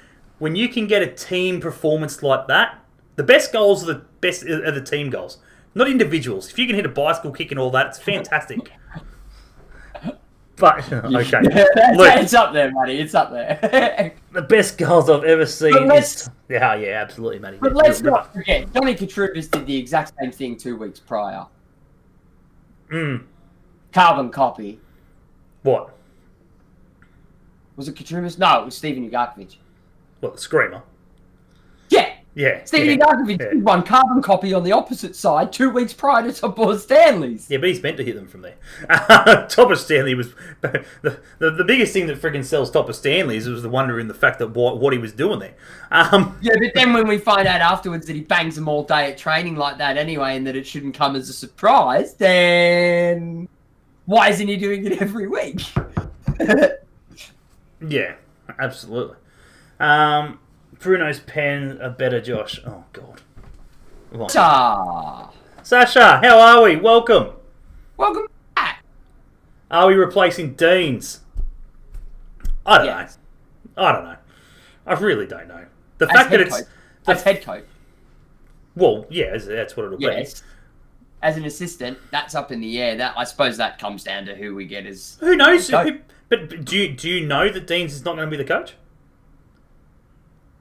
get a team performance like that. The best goals are the team goals, not individuals. If you can hit a bicycle kick and all that, it's fantastic. But okay, look, it's up there, Matty. It's up there. The best goals I've ever seen. Yeah, absolutely, Matty. But let's not forget, Johnny Katrubis did the exact same thing 2 weeks prior. Carbon copy. What? Was it Katrubis? No, it was Steven Ugarkovic. What, the screamer? Yeah. Steven Ugarkovic did one carbon copy on the opposite side 2 weeks prior to Topper Stanley's. Yeah, but he's meant to hit them from there. Topper Stanley was... The biggest thing that friggin' sells Topper Stanley's was the wonder in the fact that what he was doing there. Yeah, but then when we find out afterwards that he bangs them all day at training like that anyway and that it shouldn't come as a surprise, then why isn't he doing it every week? Yeah, absolutely. Bruno's pen a better Josh. Oh, God. Sasha, how are we? Welcome. Welcome back. Are we replacing Deans? I don't know. I really don't know. The fact that it's... As head coach. Well, yeah, that's what it'll be. As an assistant, that's up in the air. I suppose that comes down to who we get as... Who knows? But do you know that Deans is not going to be the coach?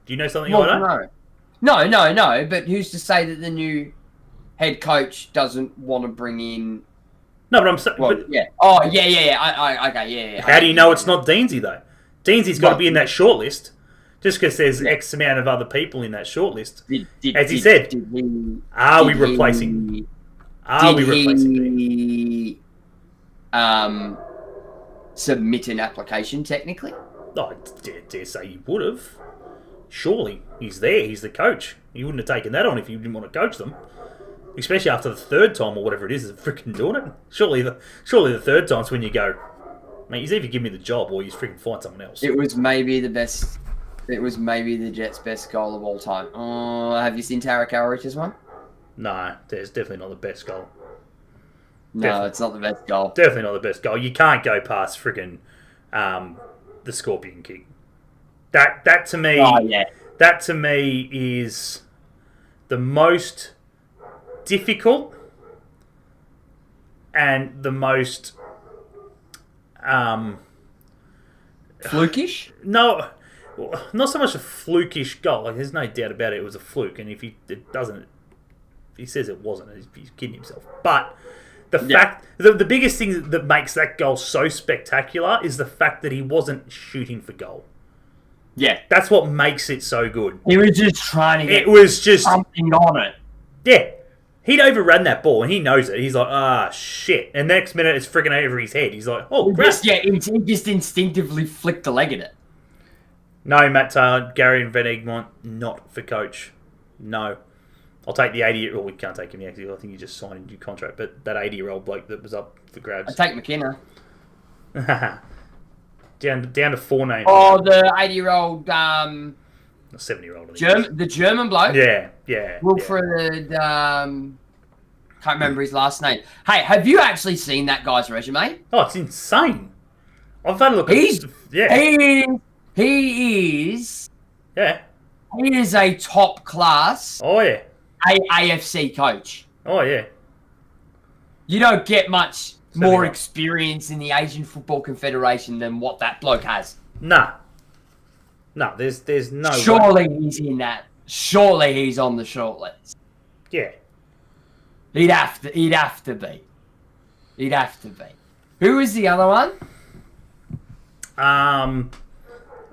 Do you know something I don't? No. But who's to say that the new head coach doesn't want to bring in? No, but I'm saying. Well, yeah. Oh, yeah. Okay, yeah. How do you know it's not Deansy though? Deansy's got to be in that shortlist. Just because there's X amount of other people in that shortlist. As he said, are we replacing? Submit an application technically? I dare say he would have. Surely he's there. He's the coach. He wouldn't have taken that on if he didn't want to coach them, especially after the 3rd time or whatever it is freaking doing it. Surely the 3rd time's when you go, mate. He's either give me the job or he's freaking find someone else. It was maybe the best. It was maybe the Jets' best goal of all time. Oh, have you seen Tarek Alrich's one? No, it's definitely not the best goal. No, it's not the best goal. Definitely not the best goal. You can't go past freaking the scorpion kick. That to me, that to me is the most difficult and the most flukish. No, not so much a flukish goal. Like, there's no doubt about it. It was a fluke, and if he says it wasn't. He's kidding himself. But the biggest thing that makes that goal so spectacular is the fact that he wasn't shooting for goal. Yeah. That's what makes it so good. He was just trying to get something on it. Yeah. He'd overrun that ball, and he knows it. He's like, shit. And next minute, it's freaking over his head. He's like, oh, crap. He just instinctively flicked the leg at it. No, Matt Taylor, Gary and Van Egmont, not for coach. No. I'll take the 80... Well, we can't take him yet, because I think he just signed a new contract. But that 80-year-old bloke that was up for grabs. I'll take McKenna. down to 4 names. Oh, the 80-year-old... 70-year-old. The German bloke? Yeah. Wilfred... can't remember his last name. Hey, have you actually seen that guy's resume? Oh, it's insane. I've had a look at He is... Yeah. He is a top-class AFC coach. Oh, yeah. You don't get much more experience in the Asian Football Confederation than what that bloke has. Nah. No, there's no Surely he's in that. Surely he's on the shortlist. Yeah. He'd have to be. He'd have to be. Who was the other one?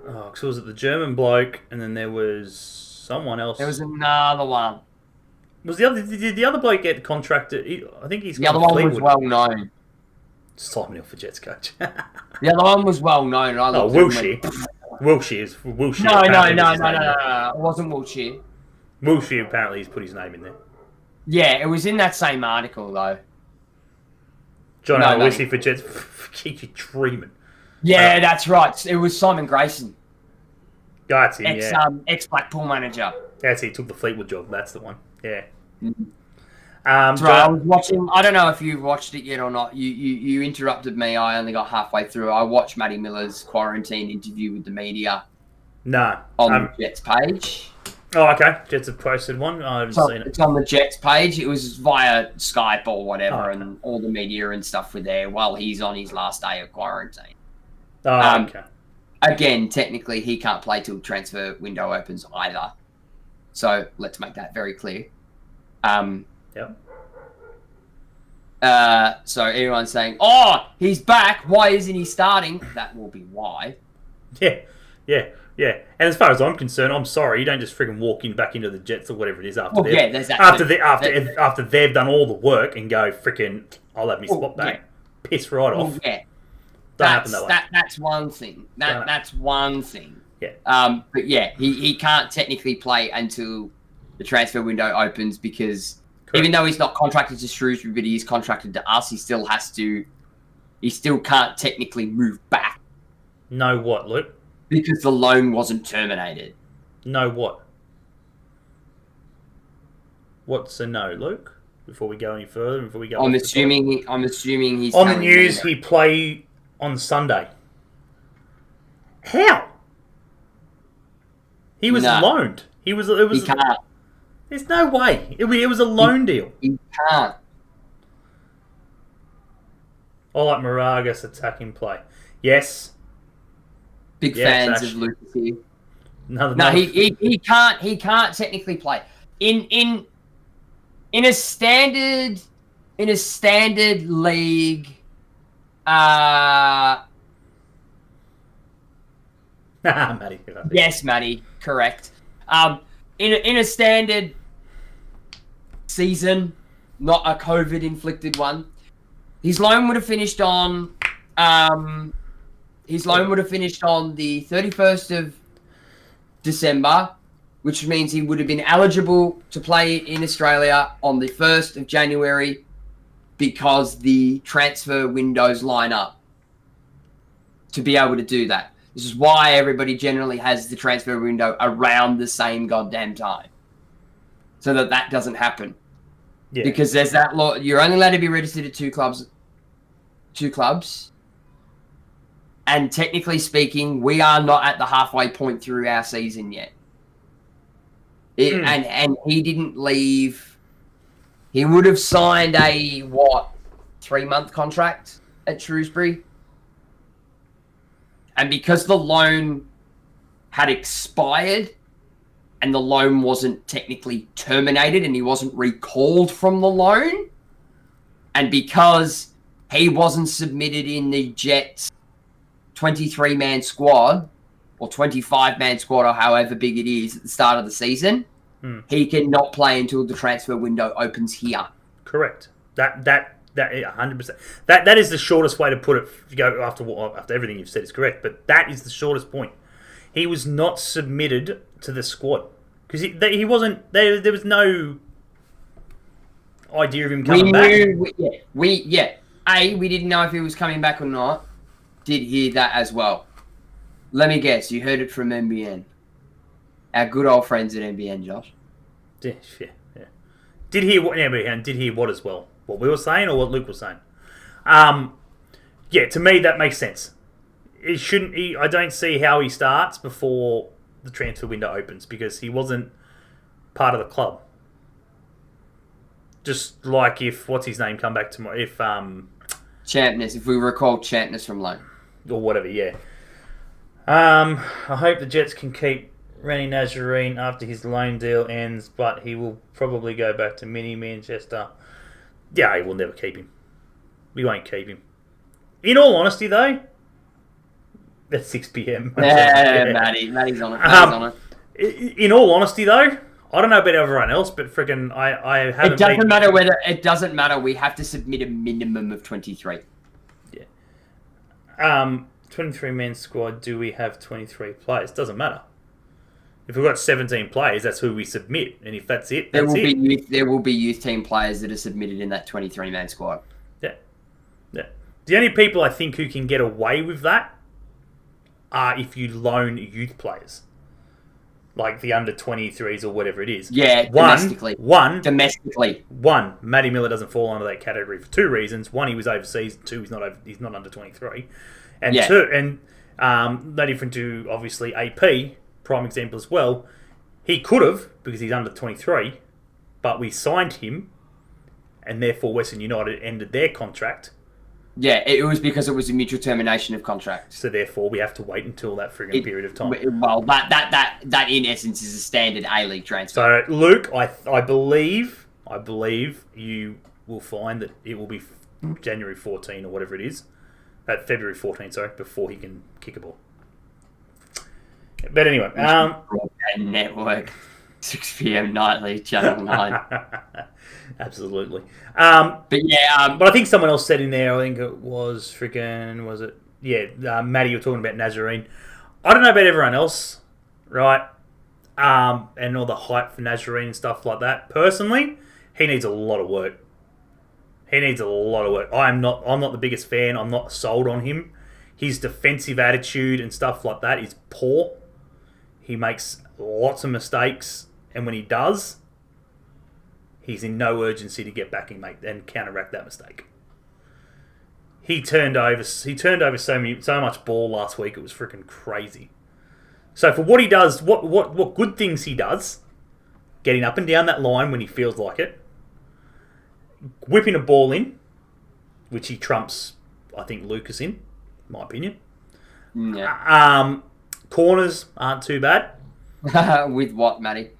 Because was it the German bloke, and then there was someone else. There was another one. Was did the other bloke get contracted? I think he's. The other one was well known. Simon Hill for Jets coach. The other one was well known. Wilshere. Wilshire. No. It wasn't Wilshere. Wilshere apparently he's put his name in there. Yeah, it was in that same article though. John Wilshere for Jets. Keep you dreaming. Yeah, that's right. It was Simon Grayson. That's him, ex Blackpool manager. That's he took the Fleetwood job. That's the one. Yeah. Mm-hmm. That's right. I was watching. I don't know if you've watched it yet or not. You interrupted me. I only got halfway through. I watched Matty Miller's quarantine interview with the media. No. On the Jets page. Oh, okay. Jets have posted one. I haven't seen it. It's on the Jets page. It was via Skype or whatever, and all the media and stuff were there while he's on his last day of quarantine. Oh, okay. Again, technically, he can't play till transfer window opens either. So let's make that very clear. Yep. So everyone's saying, "Oh, he's back. Why isn't he starting?" That will be why. Yeah. And as far as I'm concerned, I'm sorry, you don't just freaking walk back into the Jets or whatever it is after after they've done all the work and go freaking, I'll have my spot back. Yeah. Piss right off. Yeah. Don't happen that way. That's one thing. That's one thing. Yeah. But yeah, he can't technically play until the transfer window opens because even though he's not contracted to Shrewsbury, but he is contracted to us, he still can't technically move back. No what, Luke? Because the loan wasn't terminated. No what? What's a no, Luke? Before we go any further, I'm assuming he's on the news. He play on Sunday. How? He was loaned. He can't. There's no way. It was a loan deal. He can't. I like Maraga's attacking play. Yes. Big fans of Lucas here. He can't technically play. In a standard league Matty. Yes, Matty, correct. In a standard season, not a COVID inflicted one, his loan would have finished on the 31st of December, which means he would have been eligible to play in Australia on the 1st of January because the transfer windows line up to be able to do that. This is why everybody generally has the transfer window around the same goddamn time, so that doesn't happen. Yeah. Because there's that law. You're only allowed to be registered at two clubs. And technically speaking, we are not at the halfway point through our season yet. And he didn't leave. He would have signed a 3-month contract at Shrewsbury. And because the loan had expired and the loan wasn't technically terminated and he wasn't recalled from the loan, and because he wasn't submitted in the Jets 23-man squad or 25-man squad or however big it is at the start of the season, He cannot play until the transfer window opens here. Correct. That 100%. That is the shortest way to put it. If you go after everything you've said is correct, but that is the shortest point. He was not submitted to the squad because he wasn't. There was no idea of him coming back. We didn't know if he was coming back or not. Did hear that as well. Let me guess. You heard it from NBN. Our good old friends at NBN, Josh. Yeah. Did hear what? Yeah, but did hear what as well? What we were saying or what Luke was saying? Yeah, to me that makes sense. It shouldn't. I don't see how he starts before the transfer window opens because he wasn't part of the club. Just like if what's his name come back tomorrow? If Champness, if we recall Champness from loan or whatever, yeah. I hope the Jets can keep Rennie Nazarene after his loan deal ends, but he will probably go back to Mini Manchester. Yeah, he will never keep him. We won't keep him. In all honesty, though, at 6 p.m. Yeah, Matty's on it. In all honesty, though, I don't know about everyone else, but freaking I haven't. It doesn't matter. We have to submit a minimum of 23. Yeah. 23-man squad. Do we have 23 players? Doesn't matter. If we've got 17 players, that's who we submit, and if that's it, there will be youth team players that are submitted in that 23-man squad. Yeah. The only people I think who can get away with that are if you loan youth players, like the under 23s or whatever it is. Yeah, domestically. Domestically. Matty Miller doesn't fall under that category for two reasons. One, he was overseas. Two, he's not under 23. And two, no different to obviously AP, prime example as well. He could have because he's under 23, but we signed him, and therefore Western United ended their contract. Yeah, it was because it was a mutual termination of contract. So therefore, we have to wait until that frigging period of time. Well, that in essence is a standard A-League transfer. So Luke, I believe you will find that it will be January 14 or whatever it is, February 14, sorry, before he can kick a ball. But anyway, network, 6 p.m. nightly, Channel 9. Absolutely. But yeah, but I think someone else said in there. I think it was Matty. You're talking about Nazarene. I don't know about everyone else, right? And all the hype for Nazarene and stuff like that. Personally, he needs a lot of work. I'm not the biggest fan. I'm not sold on him. His defensive attitude and stuff like that is poor. He makes lots of mistakes, and when he does, he's in no urgency to get back and counteract that mistake. He turned over so much ball last week. It was freaking crazy. So for what he does, what good things he does, getting up and down that line when he feels like it, whipping a ball in, which he trumps, I think, Lucas in my opinion. Yeah. Corners aren't too bad. With what, Matty?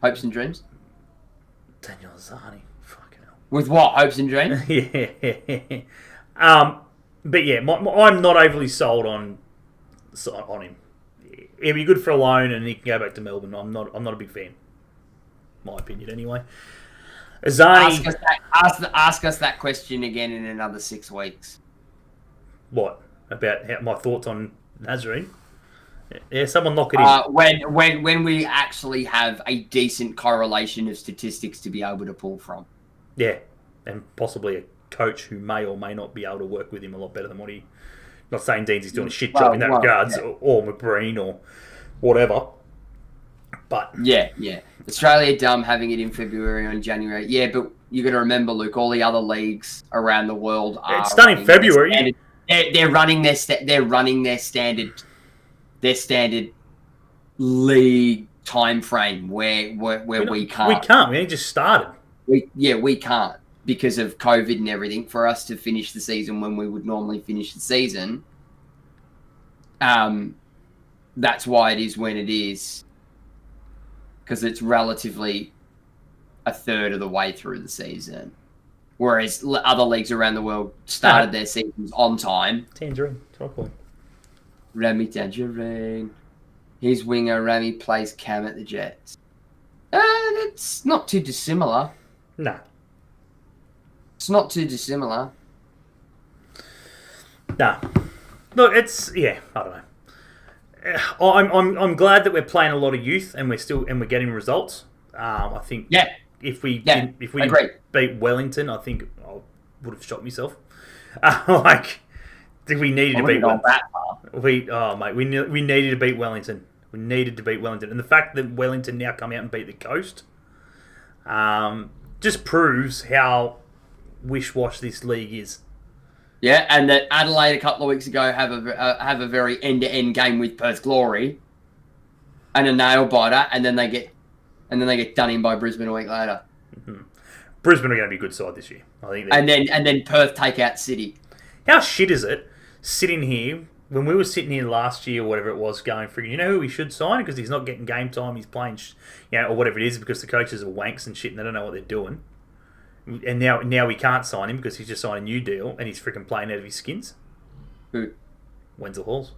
Hopes and dreams? Daniel Zani. Fucking hell. With what? Hopes and dreams? Yeah. But yeah, I'm not overly sold on him. He'd be good for a loan and he can go back to Melbourne. I'm not a big fan. My opinion anyway. Zani. Ask us that question again in another 6 weeks. What? About my thoughts on Nazarene? Yeah, someone knock it in. When we actually have a decent correlation of statistics to be able to pull from. Yeah, and possibly a coach who may or may not be able to work with him a lot better than what he... Not saying Dean's doing a shit job in that regards, yeah. or McBreen, or whatever. But... Yeah. Australia dumb having it in February or in January. Yeah, but you got to remember, Luke, all the other leagues around the world are... It's done in February. They're running their standard league time frame where we can't. We can't. We only just started. We can't because of COVID and everything. For us to finish the season when we would normally finish the season, that's why it is when it is, because it's relatively a third of the way through the season. Whereas other leagues around the world started their seasons on time. Tangerine, 12 point. Rami Tangerine. His winger, Rami, plays Cam at the Jets. It's not too dissimilar. No. It's not too dissimilar. No. Look, it's I don't know. I'm glad that we're playing a lot of youth and we're getting results. I think if we didn't beat Wellington, I think I would have shot myself. We needed to beat Wellington. We needed to beat Wellington. We needed to beat Wellington, and the fact that Wellington now come out and beat the Coast, just proves how wish-wash this league is. Yeah, and that Adelaide a couple of weeks ago have a very end-to-end game with Perth Glory, and a nail biter, and then they get done in by Brisbane a week later. Mm-hmm. Brisbane are going to be a good side this year, I think. And then Perth take out City. How shit is it sitting here when we were sitting here last year or whatever it was, going for who we should sign because he's not getting game time, he's playing, or whatever it is because the coaches are wanks and shit and they don't know what they're doing. And now we can't sign him because he's just signed a new deal and he's freaking playing out of his skins. Who? Wenzel Halls.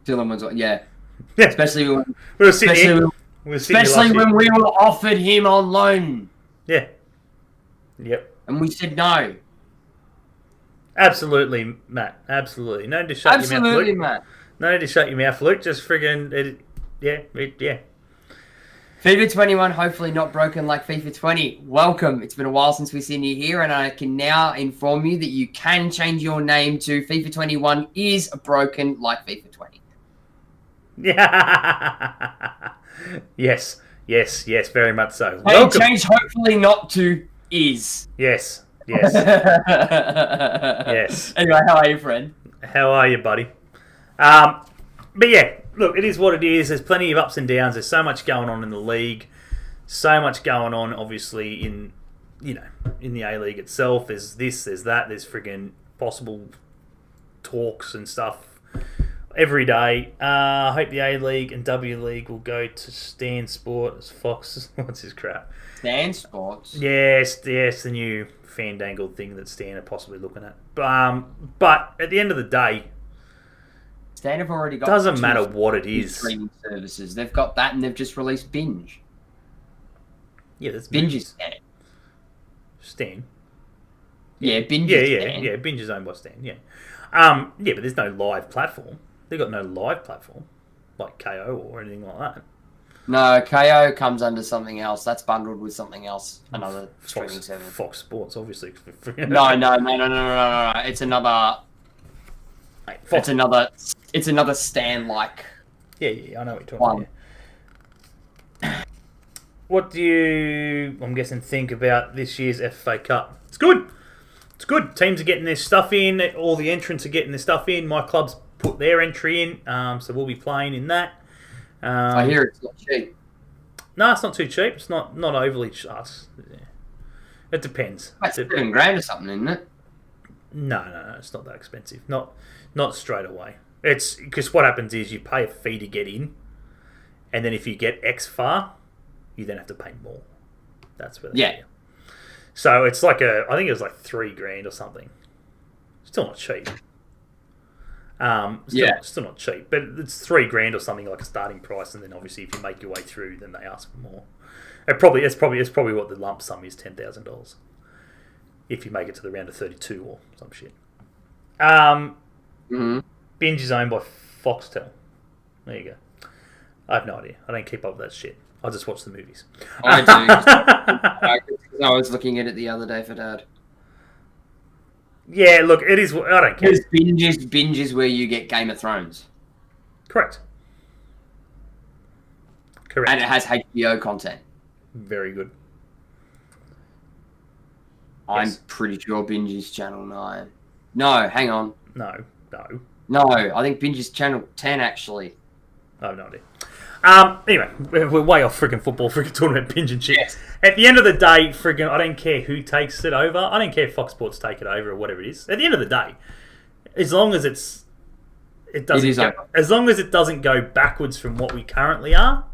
Dylan Wenzel, yeah. Especially when we were sitting here. When we were offered him on loan. Yeah. Yep. And we said no. Absolutely, Matt. Absolutely. No need to shut your mouth, Luke. Absolutely, Matt. No need to shut your mouth, Luke. Just friggin' yeah. FIFA 21, hopefully not broken like FIFA 20. Welcome. It's been a while since we've seen you here, and I can now inform you that you can change your name to FIFA 21 is broken like FIFA 20. Yeah. Yes, very much so. Welcome. Change hopefully not to is. Yes. Yes. Anyway, how are you, friend? How are you, buddy? But yeah, look, it is what it is. There's plenty of ups and downs. There's so much going on in the league. So much going on, obviously, in the A-League itself. There's this, there's that. There's friggin' possible talks and stuff every day. I hope the A-League and W-League will go to Stan Sport as Fox. What's his crap? Stan Sports? Yes, the new fandangled thing that Stan are possibly looking at. But at the end of the day, Stan have already got doesn't matter what it is. Streaming services. They've got that, and they've just released Binge. Yeah, that's Binge is Stan. Stan. Yeah, Binge is Stan. Yeah, Binge is owned by Stan. Yeah, but there's no live platform. They've got no live platform like KO or anything like that. No, KO comes under something else. That's bundled with something else. Another streaming service. Fox Sports, obviously. No. It's another. It's another Stan-like. Yeah, I know what you're talking about. What do you, I'm guessing, think about this year's FA Cup? It's good. Teams are getting their stuff in. All the entrants are getting their stuff in. My club's put their entry in, so we'll be playing in that. I hear it's not cheap. No, it's not too cheap. It's not overly cheap. It depends. That's $7,000 or something, isn't it? No, it's not that expensive. Not straight away. It's because what happens is you pay a fee to get in, and then if you get X far, you then have to pay more. That's where they are. So it's like I think it was like $3,000 or something. Still not cheap. Still not cheap, but it's $3,000 or something like a starting price, and then obviously if you make your way through, then they ask for more. It's probably what the lump sum is, $10,000. If you make it to the round of 32 or some shit. Binge is owned by Foxtel. There you go. I have no idea. I don't keep up with that shit. I just watch the movies. I do. I was looking at it the other day for Dad. Yeah, look, it is. I don't care. Because Binge is where you get Game of Thrones. Correct. And it has HBO content. Very good. I'm pretty sure Binge is Channel 9. No, hang on. No. No, I think Binge is Channel 10, actually. I have no idea. Anyway, we're way off freaking football, freaking talking about Binge and shit. Yes. At the end of the day, freaking, I don't care who takes it over. I don't care if Fox Sports take it over or whatever it is. At the end of the day, as long as it doesn't go backwards from what we currently are,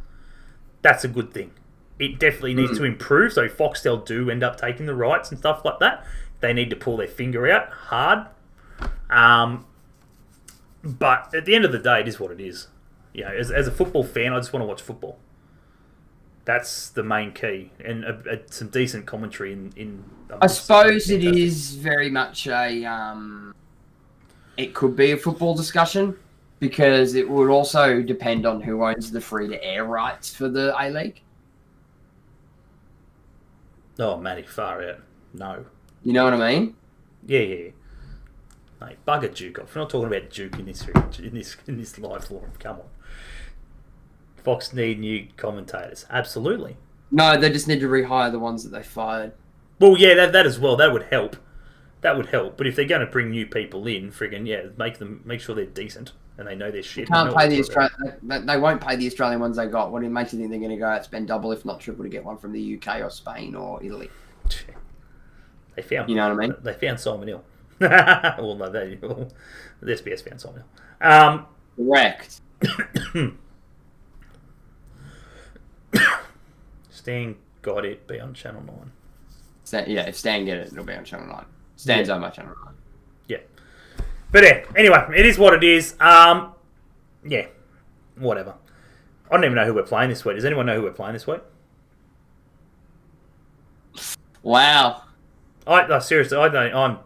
that's a good thing. It definitely needs to improve. So Foxtel do end up taking the rights and stuff like that. They need to pull their finger out hard. But at the end of the day, it is what it is. You know, as a football fan, I just want to watch football. That's the main key, and some decent commentary in I suppose it is very much a. It could be a football discussion because it would also depend on who owns the free-to-air rights for the A-League. Oh, Matty, far out. No. You know what I mean? Yeah. Mate, bugger Duke off. We're not talking about Duke in this live forum. Come on. Fox need new commentators. Absolutely. No, they just need to rehire the ones that they fired. Well, yeah, that as well. That would help. But if they're going to bring new people in, make sure they're decent and they know their shit. They won't pay the Australian ones they got. What makes you think they're going to go out spend double, if not triple, to get one from the UK or Spain or Italy? They found. You know what I mean? They found Simon Hill. Well, no, the SBS found Simon Hill. Correct. Stan got it. Be on Channel 9. Yeah, if Stan get it, it'll be on Channel 9. Stan's on my Channel 9. Yeah. But yeah, anyway, it is what it is. Yeah, whatever. I don't even know who we're playing this week. Does anyone know who we're playing this week? Wow. Seriously, I don't.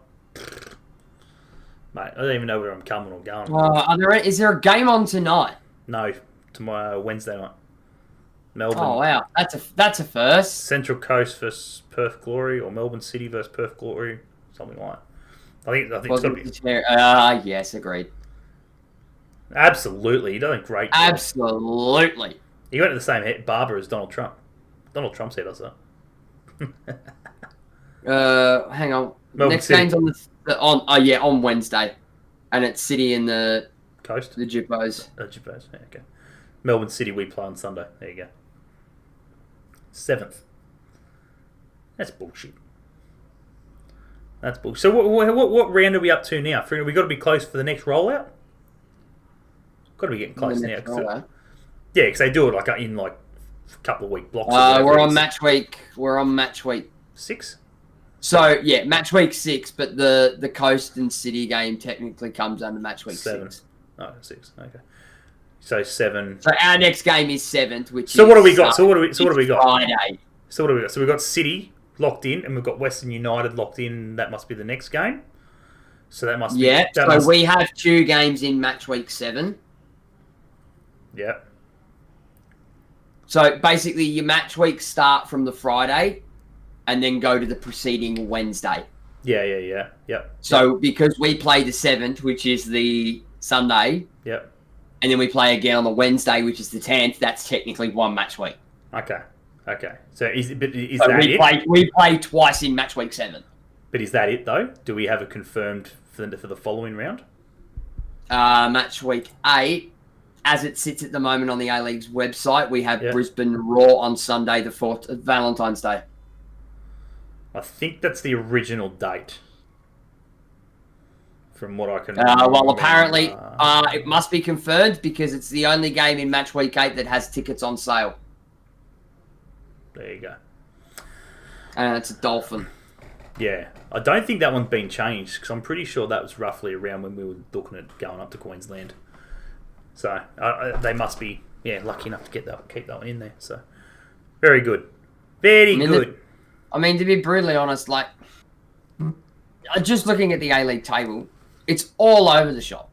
Mate, I don't even know where I'm coming or going. Is there a game on tonight? No, tomorrow, Wednesday night. Melbourne. Oh wow, that's a first. Central Coast versus Perth Glory, or Melbourne City versus Perth Glory, something like that. I think it's got to be. Yes, agreed. Absolutely, he does a great job. Absolutely. He went to the same barber as Donald Trump. Donald Trump's hair does that. Hang on. Melbourne Next City. game's on Wednesday, and it's City in the Coast. The Jippos. Jippos. Yeah, okay. Melbourne City we play on Sunday. There you go. 7th. That's bullshit. So what round are we up to now? We got to be close for the next rollout. Got to be getting close now. Yeah, because they do it in a couple of week blocks. We're on match week. 6. So yeah, match week 6, but the Coast and City game technically comes under match week 6. Oh, 6. Okay. So 7. So our next game is 7th, which. So what do we got? So what do we got? Friday. So what do we got? So we've got City locked in, and we've got Western United locked in. That must be the next game. So that must be. Yeah. We have 2 games in match week 7. Yeah. So basically, your match weeks start from the Friday, and then go to the preceding Wednesday. Yeah. Yep. So because we play the 7th, which is the Sunday. Yep. And then we play again on the Wednesday, which is the 10th. That's technically one match week. Okay. So is that it? We play twice in match week 7. But is that it though? Do we have it confirmed for the following round? Match week 8, as it sits at the moment on the A-League's website, we have Brisbane Raw on Sunday, the 4th, Valentine's Day. I think that's the original date. From what I can remember. Well, apparently, it must be confirmed because it's the only game in match week 8 that has tickets on sale. There you go. And it's a Dolphin. Yeah. I don't think that one's been changed because I'm pretty sure that was roughly around when we were looking at going up to Queensland. So they must be lucky enough to keep that one in there. So very good. Very good. To be brutally honest, just looking at the A-League table, it's all over the shop.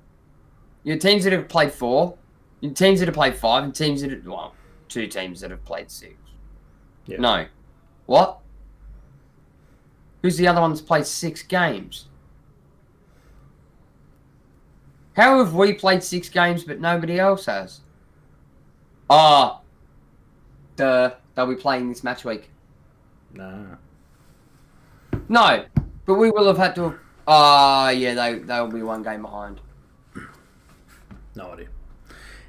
Your teams that have played 4, your teams that have played 5, and 2 teams that have played 6. Yeah. No. What? Who's the other one that's played 6 games? How have we played 6 games but nobody else has? They'll be playing this match week. Nah. No, but we will have had to. They'll be 1 game behind. No idea.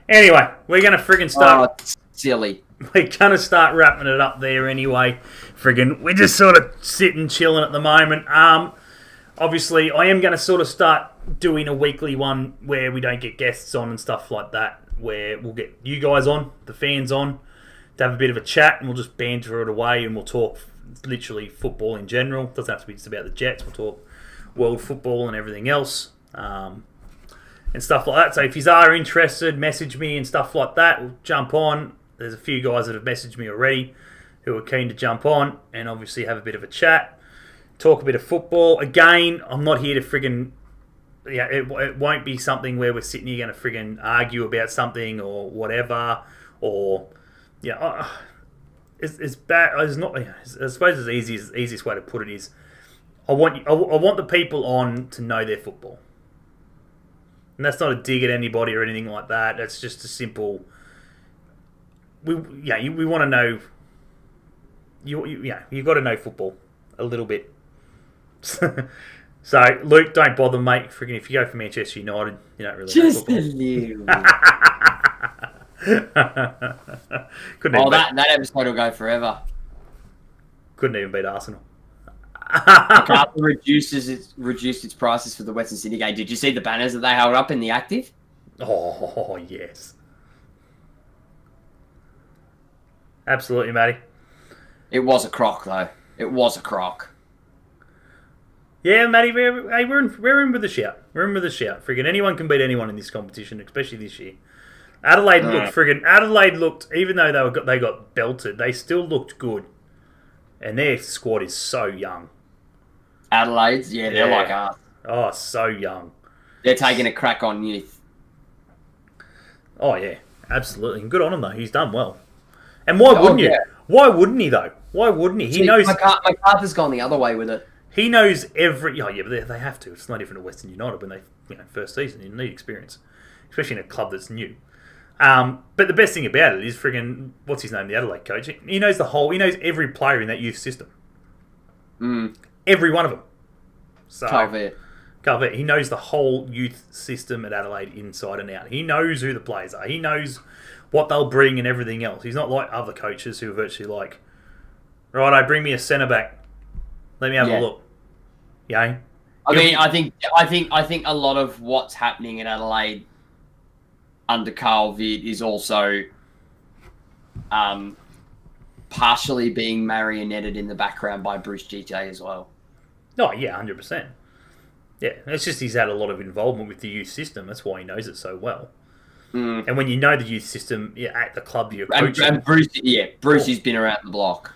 Anyway, we're gonna friggin' start. Silly. We're gonna start wrapping it up there anyway. We're just sort of sitting, chilling at the moment. Obviously, I am gonna sort of start doing a weekly one where we don't get guests on and stuff like that. Where we'll get you guys on, the fans on, to have a bit of a chat, and we'll just banter it away, and we'll talk literally football in general. Doesn't have to be just about the Jets. We'll talk world football and everything else, and stuff like that. So if you are interested, message me and stuff like that. We'll jump on. there's a few guys that have messaged me already who are keen to jump on and obviously have a bit of a chat, talk a bit of football. Again, I'm not here to friggin'... Yeah, it won't be something where we're sitting here going to friggin' argue about something or whatever, or... Yeah, it's bad. It's not. I suppose the easiest way to put it is, I want the people on to know their football, and that's not a dig at anybody or anything like that. That's just a simple. We want to know. You've got to know football a little bit. So Luke, don't bother, mate. Freaking, if you go for Manchester United, you don't really just know a football. little. That episode will go forever. Couldn't even beat Arsenal. Carlton reduced its prices for the Western Sydney game. Did you see the banners that they held up in the active? Oh, yes. Absolutely, Matty. It was a crock, though. It was a crock. Yeah, Matty, we're in with the shout. We're in with the shout. Friggin' anyone can beat anyone in this competition, especially this year. Adelaide looked, even though they got belted, they still looked good. And their squad is so young. Adelaide's, they're like us. Oh, so young. They're taking a crack on youth. Oh, yeah, absolutely. And good on him, though. He's done well. And why wouldn't you? Why wouldn't he, though? Why wouldn't he? He knows... MacArthur's gone the other way with it. He knows every... Oh, yeah, but they have to. It's no different to Western United when they, first season. You need experience. Especially in a club that's new. But the best thing about it is friggin' what's his name, the Adelaide coach. He knows he knows every player in that youth system. Every one of them. So Calvert. He knows the whole youth system at Adelaide inside and out. He knows who the players are. He knows what they'll bring and everything else. He's not like other coaches who are virtually like, right, bring me a centre back. Let me have a look. Yeah. I think a lot of what's happening in Adelaide under Carl Vitt is also partially being marionetted in the background by Bruce GJ as well. Oh, yeah, 100%. Yeah, it's just he's had a lot of involvement with the youth system. That's why he knows it so well. And when you know the youth system at the club you're coaching... And Bruce has been around the block.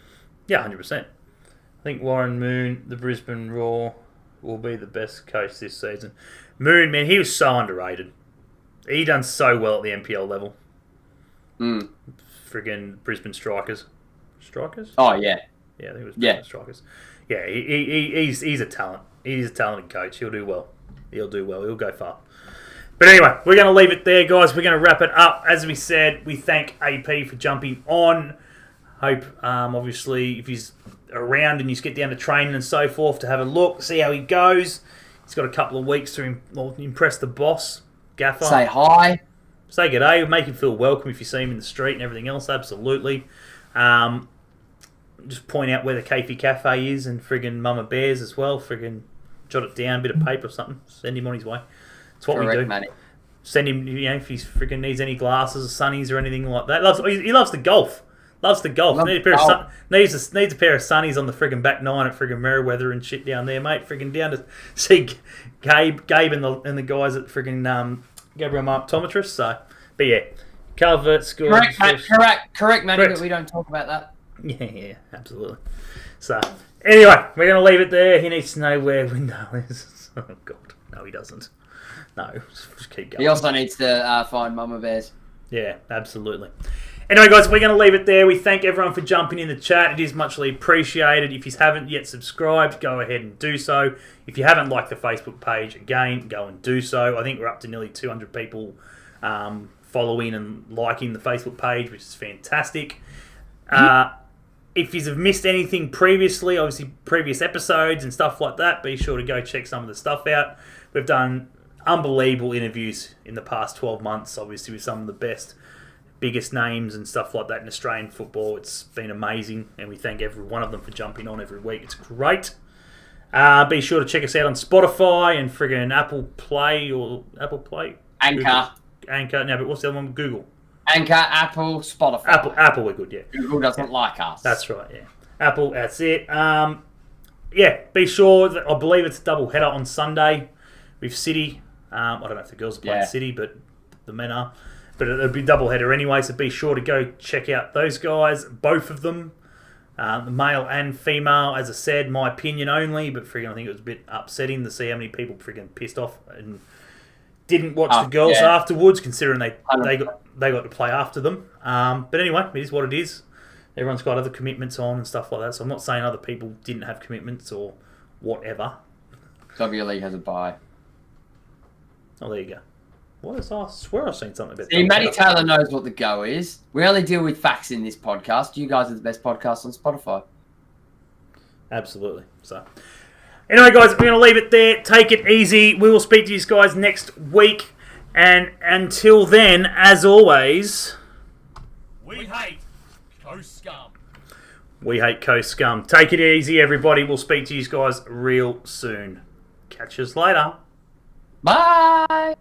Yeah, 100%. I think Warren Moon, the Brisbane Roar, will be the best coach this season. Moon, man, he was so underrated. He done so well at the NPL level. Friggin' Brisbane Strikers. Strikers? Oh, yeah. Yeah, I think it was Brisbane Strikers. Yeah, he's a talent. He's a talented coach. He'll do well. He'll go far. But anyway, we're going to leave it there, guys. We're going to wrap it up. As we said, we thank AP for jumping on. Hope, obviously, if he's around and you get down to training and so forth, to have a look, see how he goes. He's got a couple of weeks to impress the boss. Gaffer. Say hi. Say g'day. Make him feel welcome if you see him in the street and everything else. Absolutely. Just point out where the Kafey Cafe is and friggin' Mama Bears as well. Friggin' jot it down, a bit of paper or something. Send him on his way. That's what we do. Matty. Send him, if he friggin' needs any glasses or sunnies or anything like that. He loves to golf. Needs a pair of sunnies on the friggin' back nine at friggin' Merriweather and shit down there, mate. Friggin' down to see Gabe and the guys at friggin' Gabriel Optometrist. So, but yeah, Calvert scored. Correct, Matty. But we don't talk about that. Yeah, absolutely. So, anyway, we're gonna leave it there. He needs to know where window is. Oh God, no, he doesn't. No, just keep going. He also needs to find Mama Bears. Yeah, absolutely. Anyway, guys, we're going to leave it there. We thank everyone for jumping in the chat. It is muchly appreciated. If you haven't yet subscribed, go ahead and do so. If you haven't liked the Facebook page, again, go and do so. I think we're up to nearly 200 people following and liking the Facebook page, which is fantastic. If you have missed anything previously, obviously previous episodes and stuff like that, be sure to go check some of the stuff out. We've done unbelievable interviews in the past 12 months, obviously with some of the biggest names and stuff like that in Australian football. It's been amazing, and we thank every one of them for jumping on every week. It's great. Be sure to check us out on Spotify and friggin' Apple Play. Anchor. Anchor. No, but what's the other one? Google. Anchor, Apple, Spotify. Apple, we're good, yeah. Google doesn't like us. That's right, yeah. Apple, that's it. Yeah, be sure that I believe it's a double header on Sunday with City. I don't know if the girls are playing City, but the men are. But it'll be double header anyway, so be sure to go check out those guys, both of them. The male and female, as I said, my opinion only, but friggin' I think it was a bit upsetting to see how many people friggin' pissed off and didn't watch the girls afterwards, considering they got to play after them. But anyway, it is what it is. Everyone's got other commitments on and stuff like that, so I'm not saying other people didn't have commitments or whatever. W League has a bye. Oh, there you go. What is? I swear I've seen something about that. See, Matty Taylor knows what the go is. We only deal with facts in this podcast. You guys are the best podcast on Spotify. Absolutely. So, anyway, guys, we're going to leave it there. Take it easy. We will speak to you guys next week. And until then, as always, we hate Coast Scum. We hate Coast Scum. Take it easy, everybody. We'll speak to you guys real soon. Catch us later. Bye.